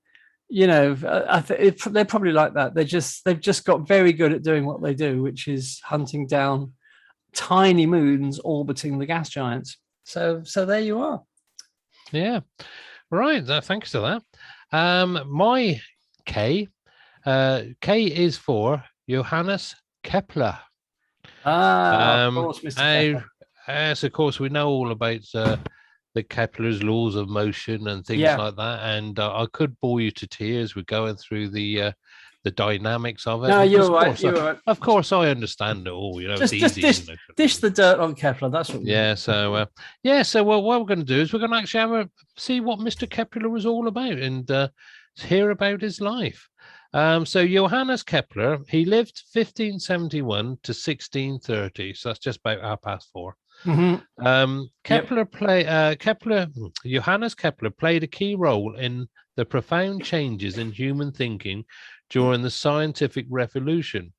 probably like that. They've just got very good at doing what they do, which is hunting down tiny moons orbiting the gas giants. So there you are. Yeah, right. Thanks to that. My K is for Johannes Kepler. Of course, Mr. Kepler. Yes, of course, we know all about the Kepler's laws of motion and things like that. And I could bore you to tears with going through the dynamics of it. No, you're right. Of course, I understand it all. It's easy. Dish the dirt on Kepler. That's what. So what we're going to do is we're going to actually see what Mr. Kepler was all about and hear about his life. So Johannes Kepler, he lived 1571 to 1630. So that's just about 4:30. Mm-hmm. Johannes Kepler played a key role in the profound changes in human thinking during the scientific revolution.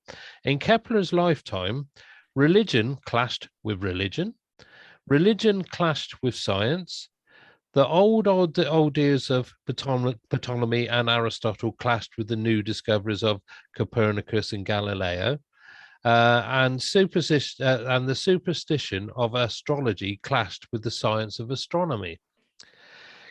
In Kepler's lifetime, religion clashed with religion clashed with science, the old ideas of Ptolemy and Aristotle clashed with the new discoveries of Copernicus and Galileo, and the superstition of astrology clashed with the science of astronomy.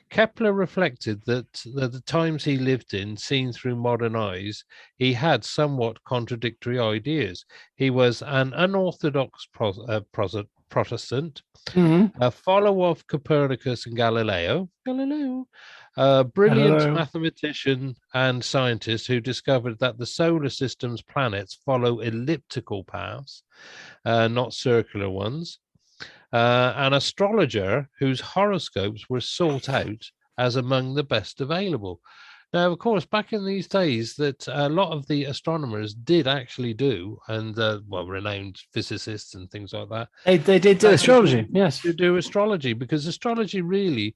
Kepler reflected that the times he lived in, seen through modern eyes, he had somewhat contradictory ideas. He was an unorthodox Protestant, a follower of Copernicus and Galileo, a brilliant mathematician and scientist who discovered that the solar system's planets follow elliptical paths, not circular ones. An astrologer whose horoscopes were sought out as among the best available. Now, of course, back in these days, that a lot of the astronomers did actually do, and renowned physicists and things like that. They did do astrology, yes. To do astrology, because astrology really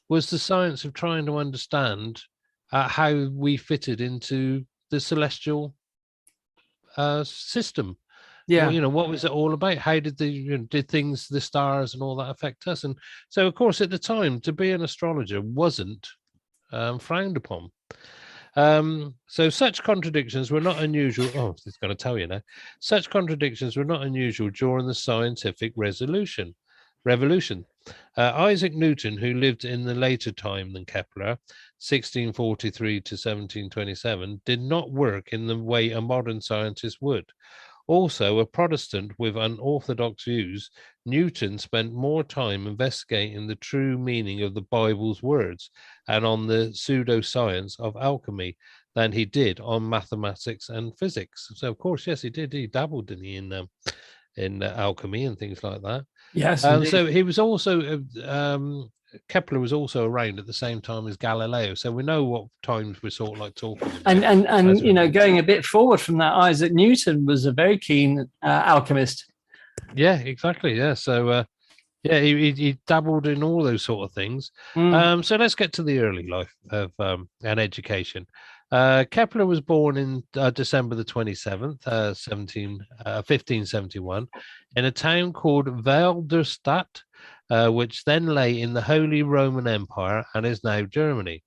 was the science of trying to understand how we fitted into the celestial system. Yeah. Well, what was it all about? How did did things, the stars and all that affect us? And so, of course, at the time, to be an astrologer wasn't frowned upon. So such contradictions were not unusual. Oh, it's going to tell you now. Such contradictions were not unusual during the scientific revolution. Isaac Newton, who lived in the later time than Kepler, 1643 to 1727, did not work in the way a modern scientist would. Also, a Protestant with unorthodox views, Newton spent more time investigating the true meaning of the Bible's words and on the pseudoscience of alchemy than he did on mathematics and physics. So, of course, yes, he did. He dabbled, didn't he, in alchemy and things like that. Yes. So he was also Kepler was also around at the same time as Galileo, so we know what times we're sort of like talking about. And going a bit forward from that, Isaac Newton was a very keen alchemist. Yeah, exactly. Yeah, so he dabbled in all those sort of things. So let's get to the early life of and education. Kepler was born in December the 27th, 1571, in a town called Walderstadt, which then lay in the Holy Roman Empire and is now Germany.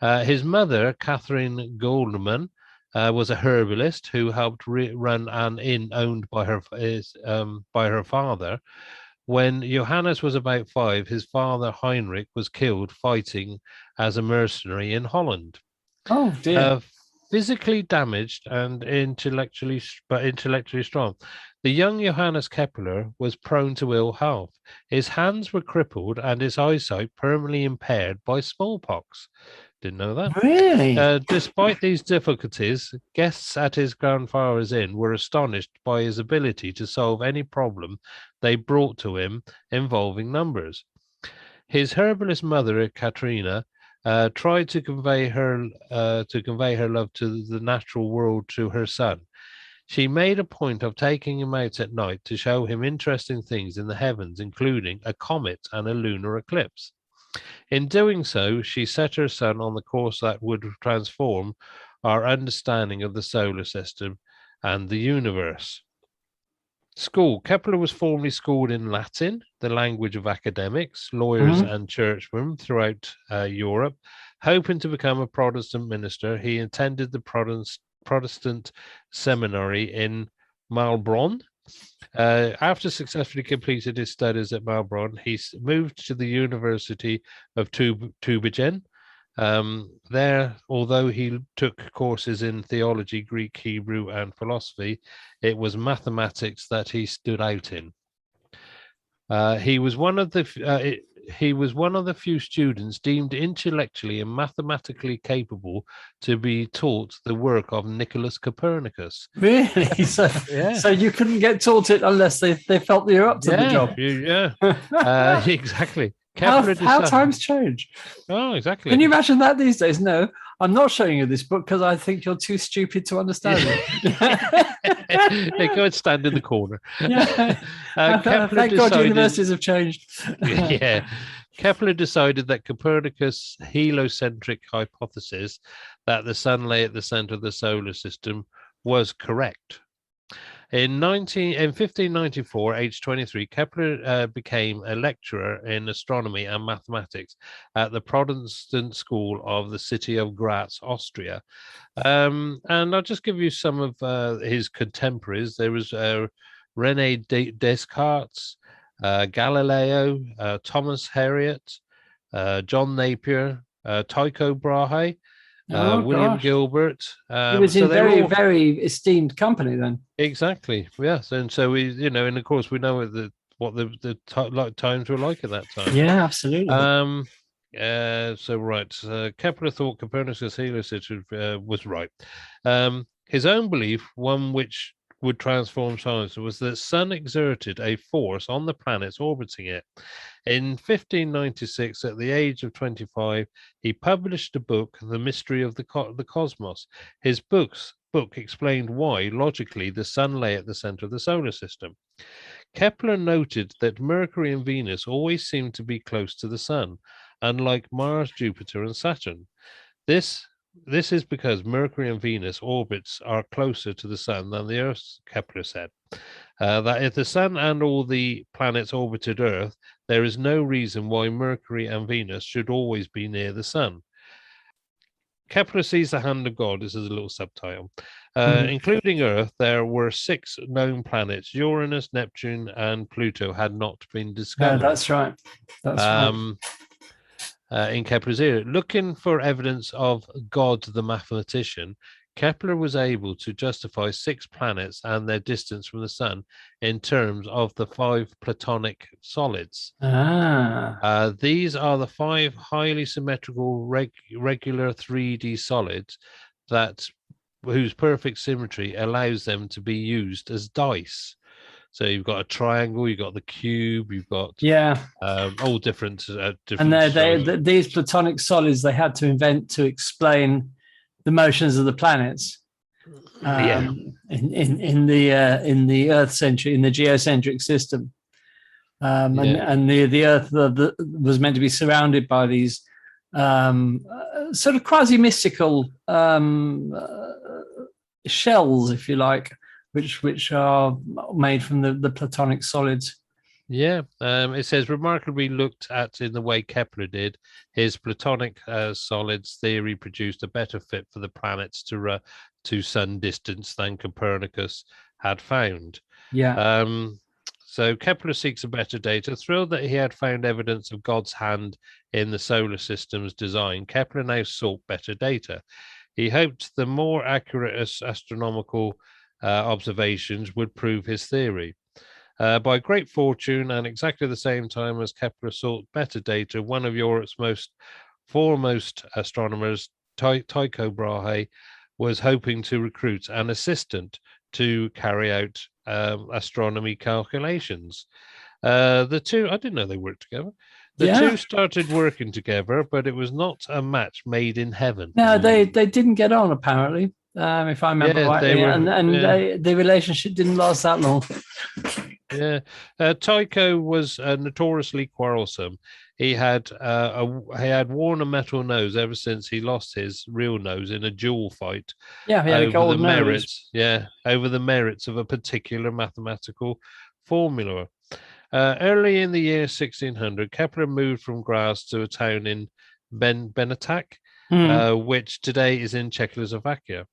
His mother, Catherine Goldman, was a herbalist who helped run an inn owned by her father. When Johannes was about 5, his father Heinrich was killed fighting as a mercenary in Holland. Oh dear. Physically damaged and intellectually strong, the young Johannes Kepler was prone to ill health. His hands were crippled and his eyesight permanently impaired by smallpox. Didn't know that. Really? Despite these difficulties, guests at his grandfather's inn were astonished by his ability to solve any problem they brought to him involving numbers. His herbalist mother, Katrina, tried to convey her love to the natural world to her son. She made a point of taking him out at night to show him interesting things in the heavens, including a comet and a lunar eclipse. In doing so, she set her son on the course that would transform our understanding of the solar system and the universe. School. Kepler was formerly schooled in Latin, the language of academics, lawyers, and churchmen throughout Europe. Hoping to become a Protestant minister, he attended the Protestant seminary in Maulbronn. After successfully completed his studies at Maulbronn, he moved to the University of Tübingen. There, although he took courses in theology, Greek, Hebrew, and philosophy, it was mathematics that he stood out in. He was one of the few students deemed intellectually and mathematically capable to be taught the work of Nicholas Copernicus. Really? So you couldn't get taught it unless they felt you're up to the job. Yeah, exactly. How times change. Oh, exactly. Can you imagine that these days? No, I'm not showing you this book because I think you're too stupid to understand it. They go and stand in the corner. Yeah. Thank God universities have changed. Yeah. Kepler decided that Copernicus' heliocentric hypothesis that the sun lay at the center of the solar system was correct. In 1594, age 23, Kepler became a lecturer in astronomy and mathematics at the Protestant school of the city of Graz, Austria. And I'll just give you some of his contemporaries. There was René Descartes, Galileo, Thomas Hariot, John Napier, Tycho Brahe, William Gilbert. He was in very esteemed company then. Exactly. Yes, and so we, and of course we know what the times were like at that time. Yeah, absolutely. Kepler thought Copernicus' heliocentric was right. His own belief, one which would transform science, was that the sun exerted a force on the planets orbiting it. In 1596, at the age of 25, he published a book, The Mystery of the Cosmos. His book explained why, logically, the sun lay at the center of the solar system. Kepler noted that Mercury and Venus always seemed to be close to the sun, unlike Mars, Jupiter, and Saturn. This is because Mercury and Venus orbits are closer to the Sun than the Earth, Kepler said. That if the Sun and all the planets orbited Earth, there is no reason why Mercury and Venus should always be near the Sun. Kepler sees the hand of God. This is a little subtitle. Including Earth, there were 6 known planets. Uranus, Neptune, and Pluto had not been discovered. That's right. That's right. In Kepler's era, looking for evidence of God the mathematician, Kepler was able to justify 6 planets and their distance from the Sun in terms of the 5 Platonic solids. These are the 5 highly symmetrical regular 3D solids whose perfect symmetry allows them to be used as dice. So you've got a triangle, you've got the cube, you've got all different. And these Platonic solids they had to invent to explain the motions of the planets. In the Earth-centric, in the geocentric system, and the Earth was meant to be surrounded by these sort of quasi-mystical shells, if you like, which are made from the Platonic solids. It says remarkably looked at in the way Kepler did, his Platonic solids theory produced a better fit for the planets to Sun distance than Copernicus had found. So Kepler seeks a better data. Thrilled that he had found evidence of God's hand in the solar system's design, Kepler now sought better data. He hoped the more accurate astronomical observations would prove his theory. By great fortune, and exactly the same time as Kepler sought better data, one of Europe's foremost astronomers, Tycho Brahe, was hoping to recruit an assistant to carry out astronomy calculations. The two, I didn't know they worked together. The two started working together, but it was not a match made in heaven. No, they didn't get on, apparently, if I remember rightly. The relationship didn't last that long. Tycho was notoriously quarrelsome. He had worn a metal nose ever since he lost his real nose in a duel fight. He had a gold nose. Over the merits of a particular mathematical formula. Early in the year 1600, Kepler moved from Graz to a town in Benatak, which today is in Czechoslovakia.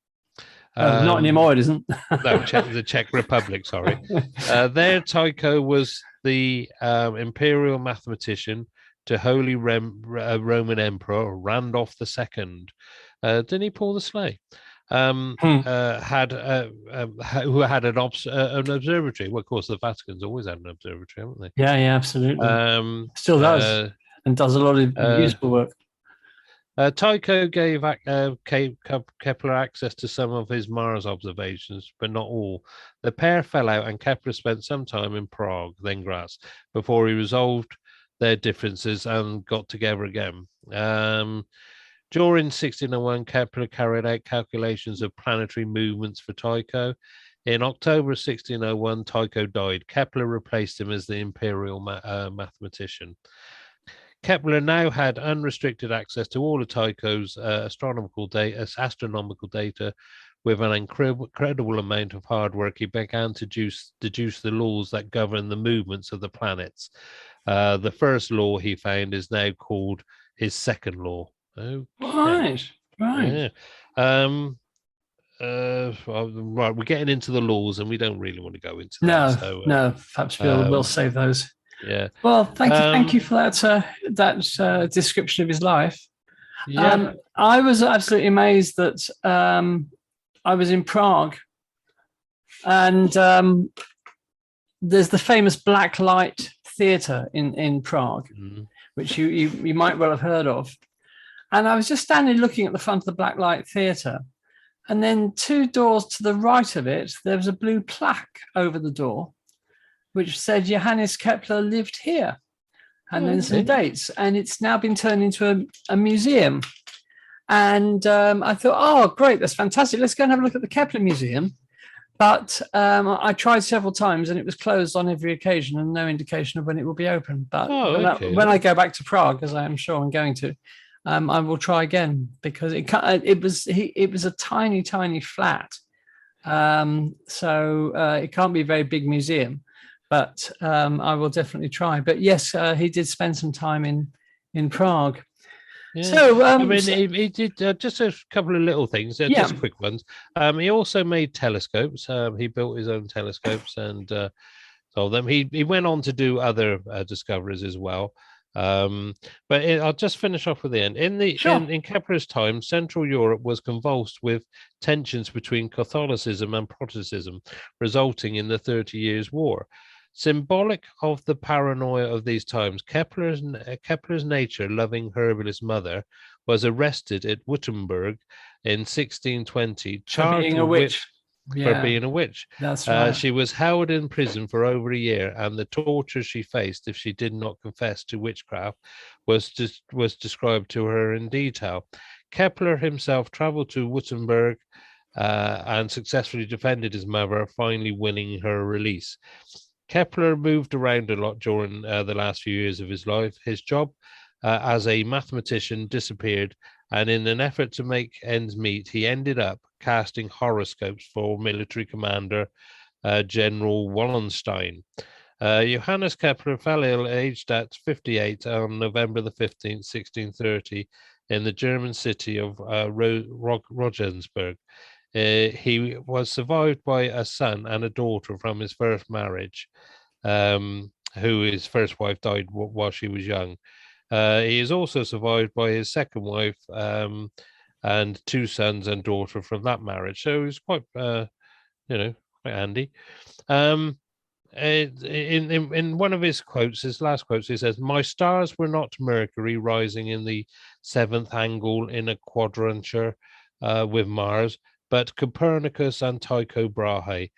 Not anymore, it isn't. No, the Czech Republic, sorry. There, Tycho was the imperial mathematician to Holy Roman Emperor Randolph II. Didn't he pull the sleigh? Who had an observatory. Well, of course, the Vatican's always had an observatory, haven't they? Yeah, absolutely. Still does, and does a lot of useful work. Tycho gave Kepler access to some of his Mars observations, but not all. The pair fell out, and Kepler spent some time in Prague, then Graz, before he resolved their differences and got together again. During 1601, Kepler carried out calculations of planetary movements for Tycho. In October 1601, Tycho died. Kepler replaced him as the imperial mathematician. Kepler now had unrestricted access to all of Tycho's astronomical data. With an incredible amount of hard work, he began to deduce the laws that govern the movements of the planets. The first law he found is now called his second law. Okay. Right. Yeah. Right, we're getting into the laws, and we don't really want to go into that. No. Perhaps we'll save those. Yeah. Well, thank you for that description of his life. Yeah. I was absolutely amazed that I was in Prague, and there's the famous Black Light Theatre in Prague, which you might well have heard of. And I was just standing looking at the front of the Black Light Theatre, and then 2 doors to the right of it, there was a blue plaque over the door, which said Johannes Kepler lived here, and then some dates. And it's now been turned into a museum. And I thought, oh, great, that's fantastic. Let's go and have a look at the Kepler Museum. But I tried several times and it was closed on every occasion and no indication of when it will be open. But when I go back to Prague, as I am sure I'm going to, I will try again because it was a tiny, tiny flat. So it can't be a very big museum, but I will definitely try. But yes, he did spend some time in Prague. Yeah. So I mean, he did just a couple of little things, just quick ones. He also made telescopes. He built his own telescopes and sold them. He went on to do other discoveries as well. But I'll just finish off with the end. In Kepler's time, Central Europe was convulsed with tensions between Catholicism and Protestantism, resulting in the 30 Years' War. Symbolic of the paranoia of these times, Kepler's nature-loving herbalist mother was arrested at Wittenberg in 1620, charged being a witch. For being a witch. That's right. She was held in prison for over a year, and the torture she faced if she did not confess to witchcraft was described to her in detail. Kepler himself traveled to Wittenberg and successfully defended his mother, finally winning her release. Kepler moved around a lot during the last few years of his life. His job as a mathematician disappeared, and in an effort to make ends meet, he ended up casting horoscopes for military commander General Wallenstein. Johannes Kepler fell ill, aged at 58, on November the 15th, 1630, in the German city of Regensburg. He was survived by a son and a daughter from his first marriage, who his first wife died while she was young. He is also survived by his second wife and two sons and daughter from that marriage. So he's quite, quite handy. In one of his quotes, his last quotes, he says, "My stars were not Mercury rising in the seventh angle in a quadrature with Mars, but Copernicus and Tycho Brahe.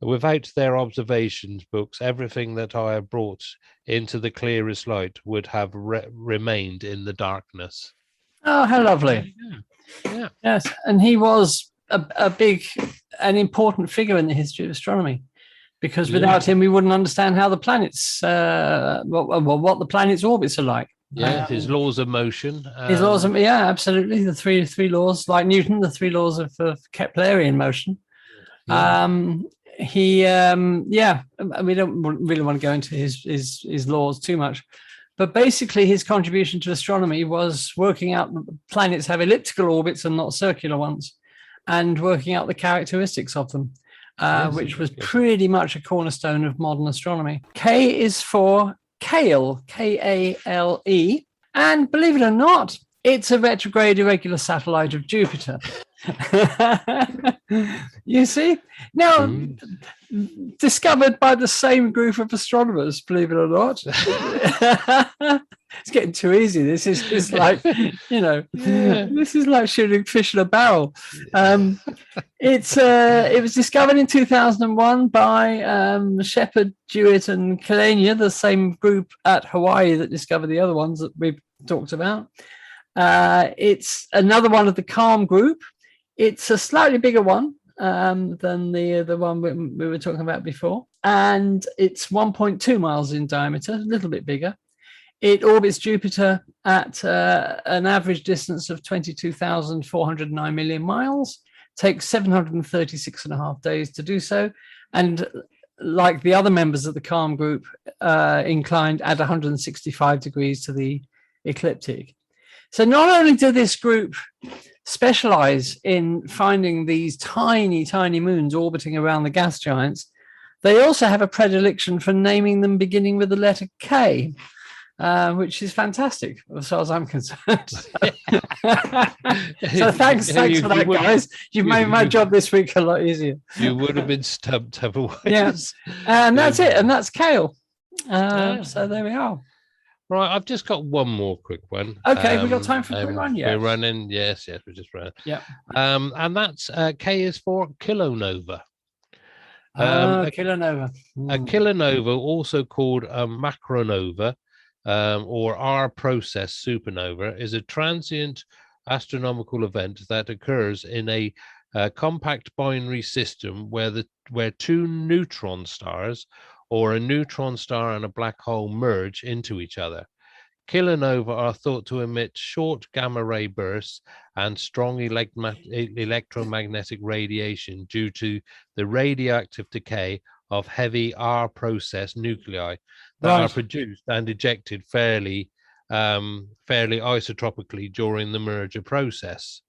Without their observations books, everything that I have brought into the clearest light would have remained in the darkness." Oh, how lovely. Yeah. Yes, and he was a big and important figure in the history of astronomy, because without him, we wouldn't understand how the planets, what the planets' orbits are like. Yeah, his laws of motion. His laws of, absolutely. The three laws, like Newton, the three laws of Keplerian motion. Yeah. We don't really want to go into his laws too much, but basically his contribution to astronomy was working out the planets have elliptical orbits and not circular ones, and working out the characteristics of them, which was pretty much a cornerstone of modern astronomy. K is for Kale, Kale, and believe it or not, it's a retrograde irregular satellite of Jupiter. You see? Now, discovered by the same group of astronomers, believe it or not. It's getting too easy. This is like, this is like shooting fish in a barrel. It was discovered in 2001 by Shepard, Jewett, and Kalania, the same group at Hawaii that discovered the other ones that we've talked about. It's another one of the CALM group. It's a slightly bigger one than the one we were talking about before, and it's 1.2 miles in diameter, a little bit bigger. It orbits Jupiter at an average distance of 22,409 million miles. Takes 736.5 days to do so, and like the other members of the CALM group, inclined at 165 degrees to the ecliptic. So not only did this group specialize in finding these tiny, tiny moons orbiting around the gas giants, they also have a predilection for naming them beginning with the letter K, which is fantastic as far as I'm concerned. So thanks for that, guys. You've made my job this week a lot easier. You would have been stumped otherwise. Yes, and that's it, and that's Kale. So there we are. Right, I've just got one more quick one. Okay, we've got time for a quick one. Yes. We're running. Yes, we just ran. Yeah. And that's K is for kilonova. Kilonova. A kilonova, also called a macronova, or R-process supernova, is a transient astronomical event that occurs in a a compact binary system where two neutron stars or a neutron star and a black hole merge into each other. Kilonova are thought to emit short gamma ray bursts and strong electromagnetic radiation due to the radioactive decay of heavy R-process nuclei that are produced and ejected fairly isotropically during the merger process.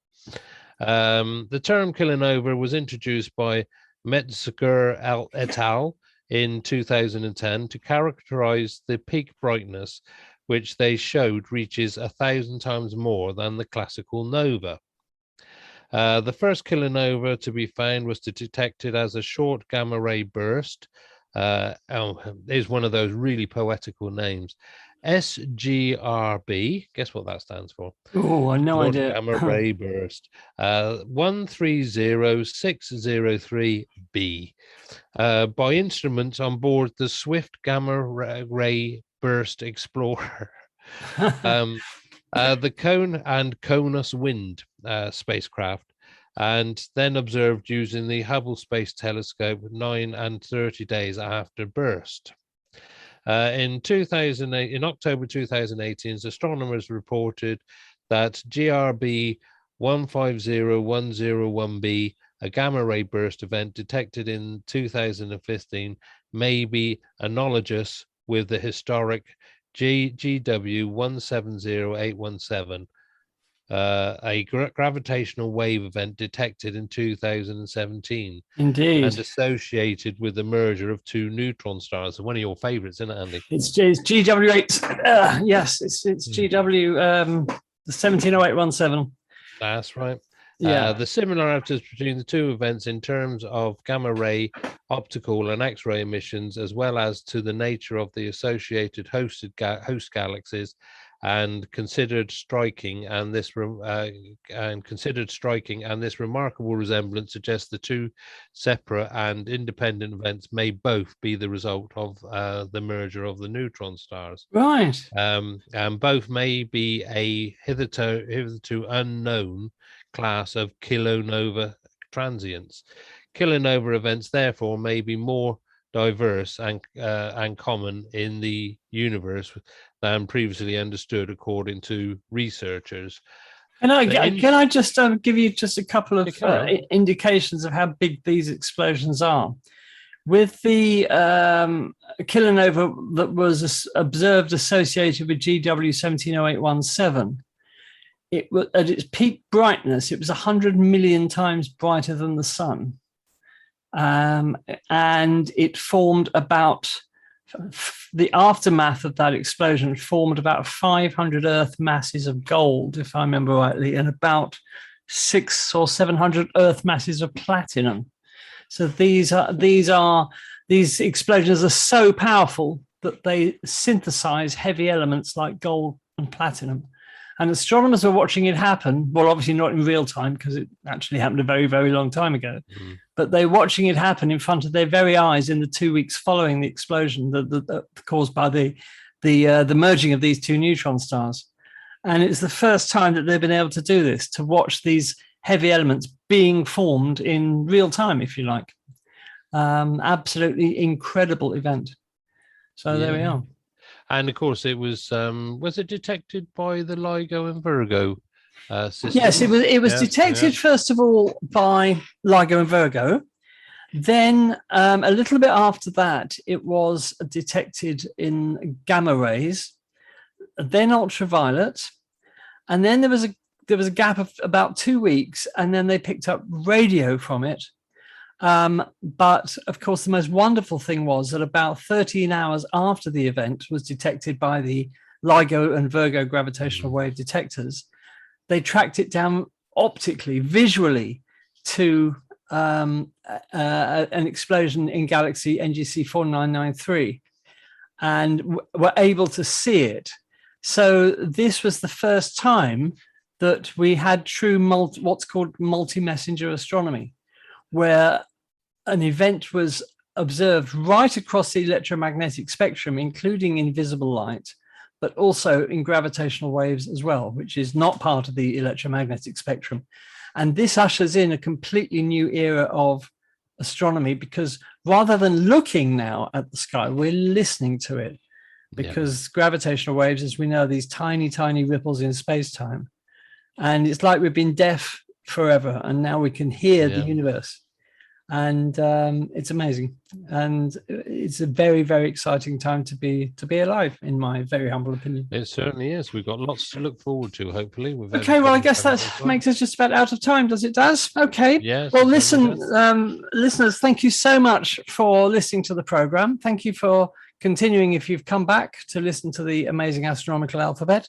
The term kilonova was introduced by Metzger et al. In 2010 to characterize the peak brightness, which they showed reaches 1,000 times more than the classical nova. The first kilonova to be found was detected as a short gamma ray burst. Is one of those really poetical names. SGRB, guess what that stands for? Oh, I no idea. Gamma ray burst. 130603b. By instruments on board the Swift Gamma Ray Burst Explorer. The Cone and Conus Wind spacecraft, and then observed using the Hubble Space Telescope 9 and 30 days after burst. In October 2018, astronomers reported that GRB 150101b, a gamma ray burst event detected in 2015, may be analogous with the historic GW 170817, a gravitational wave event detected in 2017. Indeed. And associated with the merger of two neutron stars. One of your favorites, isn't it, Andy? It's GW8. Yes, it's GW 170817. That's right. Yeah. The similarities between the two events in terms of gamma ray, optical, and X-ray emissions, as well as to the nature of the associated host galaxies, and considered striking, and this remarkable resemblance suggests the two separate and independent events may both be the result of the merger of the neutron stars. Right. And both may be a hitherto unknown class of kilonova transients. Kilonova events, therefore, may be more diverse and common in the universe than previously understood, according to researchers. Can I just give you just a couple of indications of how big these explosions are? With the kilonova that was observed associated with GW 170817, it was at its peak brightness, it was 100 million times brighter than the sun. And it formed the aftermath of that explosion formed about 500 Earth masses of gold, if I remember rightly, and about 600 or 700 Earth masses of platinum. So these explosions are so powerful that they synthesize heavy elements like gold and platinum. And astronomers were watching it happen. Well, obviously not in real time because it actually happened a very, very long time ago. Mm. But they were watching it happen in front of their very eyes in the 2 weeks following the explosion that caused by the merging of these two neutron stars. And it's the first time that they've been able to do this, to watch these heavy elements being formed in real time, if you like. Absolutely incredible event. So there we are. And of course, it was it detected by the LIGO and Virgo systems? Yes, it was detected first of all by LIGO and Virgo. Then a little bit after that, it was detected in gamma rays, then ultraviolet, and then there was a gap of about 2 weeks, and then they picked up radio from it. But of course, the most wonderful thing was that about 13 hours after the event was detected by the LIGO and Virgo gravitational wave detectors, they tracked it down optically, visually, to an explosion in galaxy NGC 4993, and were able to see it. So this was the first time that we had true what's called multi-messenger astronomy, where an event was observed right across the electromagnetic spectrum, including invisible light, but also in gravitational waves as well, which is not part of the electromagnetic spectrum. And this ushers in a completely new era of astronomy, because rather than looking now at the sky, we're listening to it, because gravitational waves, as we know, are these tiny, tiny ripples in space-time. And it's like we've been deaf forever, and now we can hear the universe. And it's amazing, and it's a very, very exciting time to be alive, in my very humble opinion. It certainly is. We've got lots to look forward to, hopefully. Okay, well, I guess that makes us just about out of time, does it, Daz? Okay. Yes. Well, listen, listeners, thank you so much for listening to the program. Thank you for continuing, if you've come back to listen to the amazing astronomical alphabet.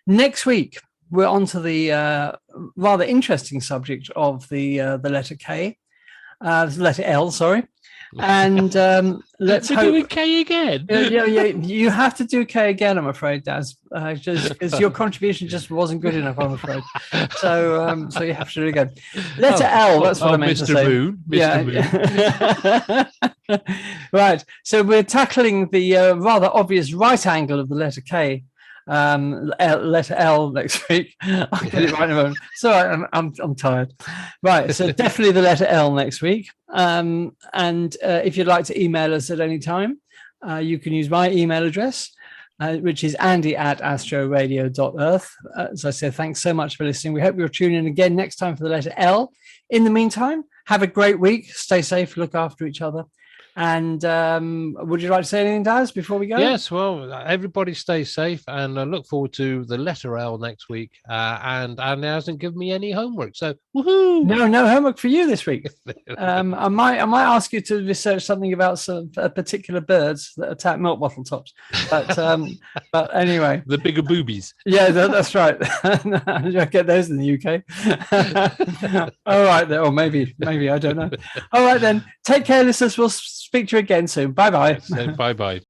Next week, we're on to the rather interesting subject of the letter K. Letter L, sorry. And let's hope... doing K again. Yeah, you have to do K again, I'm afraid, Daz, just because your contribution just wasn't good enough, I'm afraid. So you have to do it again. Letter L, that's what I meant to say. Mr. Moon. Right, so we're tackling the rather obvious right angle of the letter K. Letter L next week. I'll get it right in a moment. So I'm tired. Right, so definitely the letter L next week. And if you'd like to email us at any time, you can use my email address, which is andy@astroradio.earth. As I said, thanks so much for listening. We hope you'll tune in again next time for the letter L. In the meantime, have a great week. Stay safe. Look after each other. And would you like to say anything, Daz, before we go? Yes, well, everybody stay safe, and I look forward to the letter L next week. And Andy hasn't given me any homework, so woohoo! No homework for you this week. I might ask you to research something about some particular birds that attack milk bottle tops. But anyway, the bigger boobies. Yeah, that's right. I get those in the UK. All right, then, or maybe I don't know. All right then, take care, listeners. We'll speak to you again soon. Bye bye. Bye bye.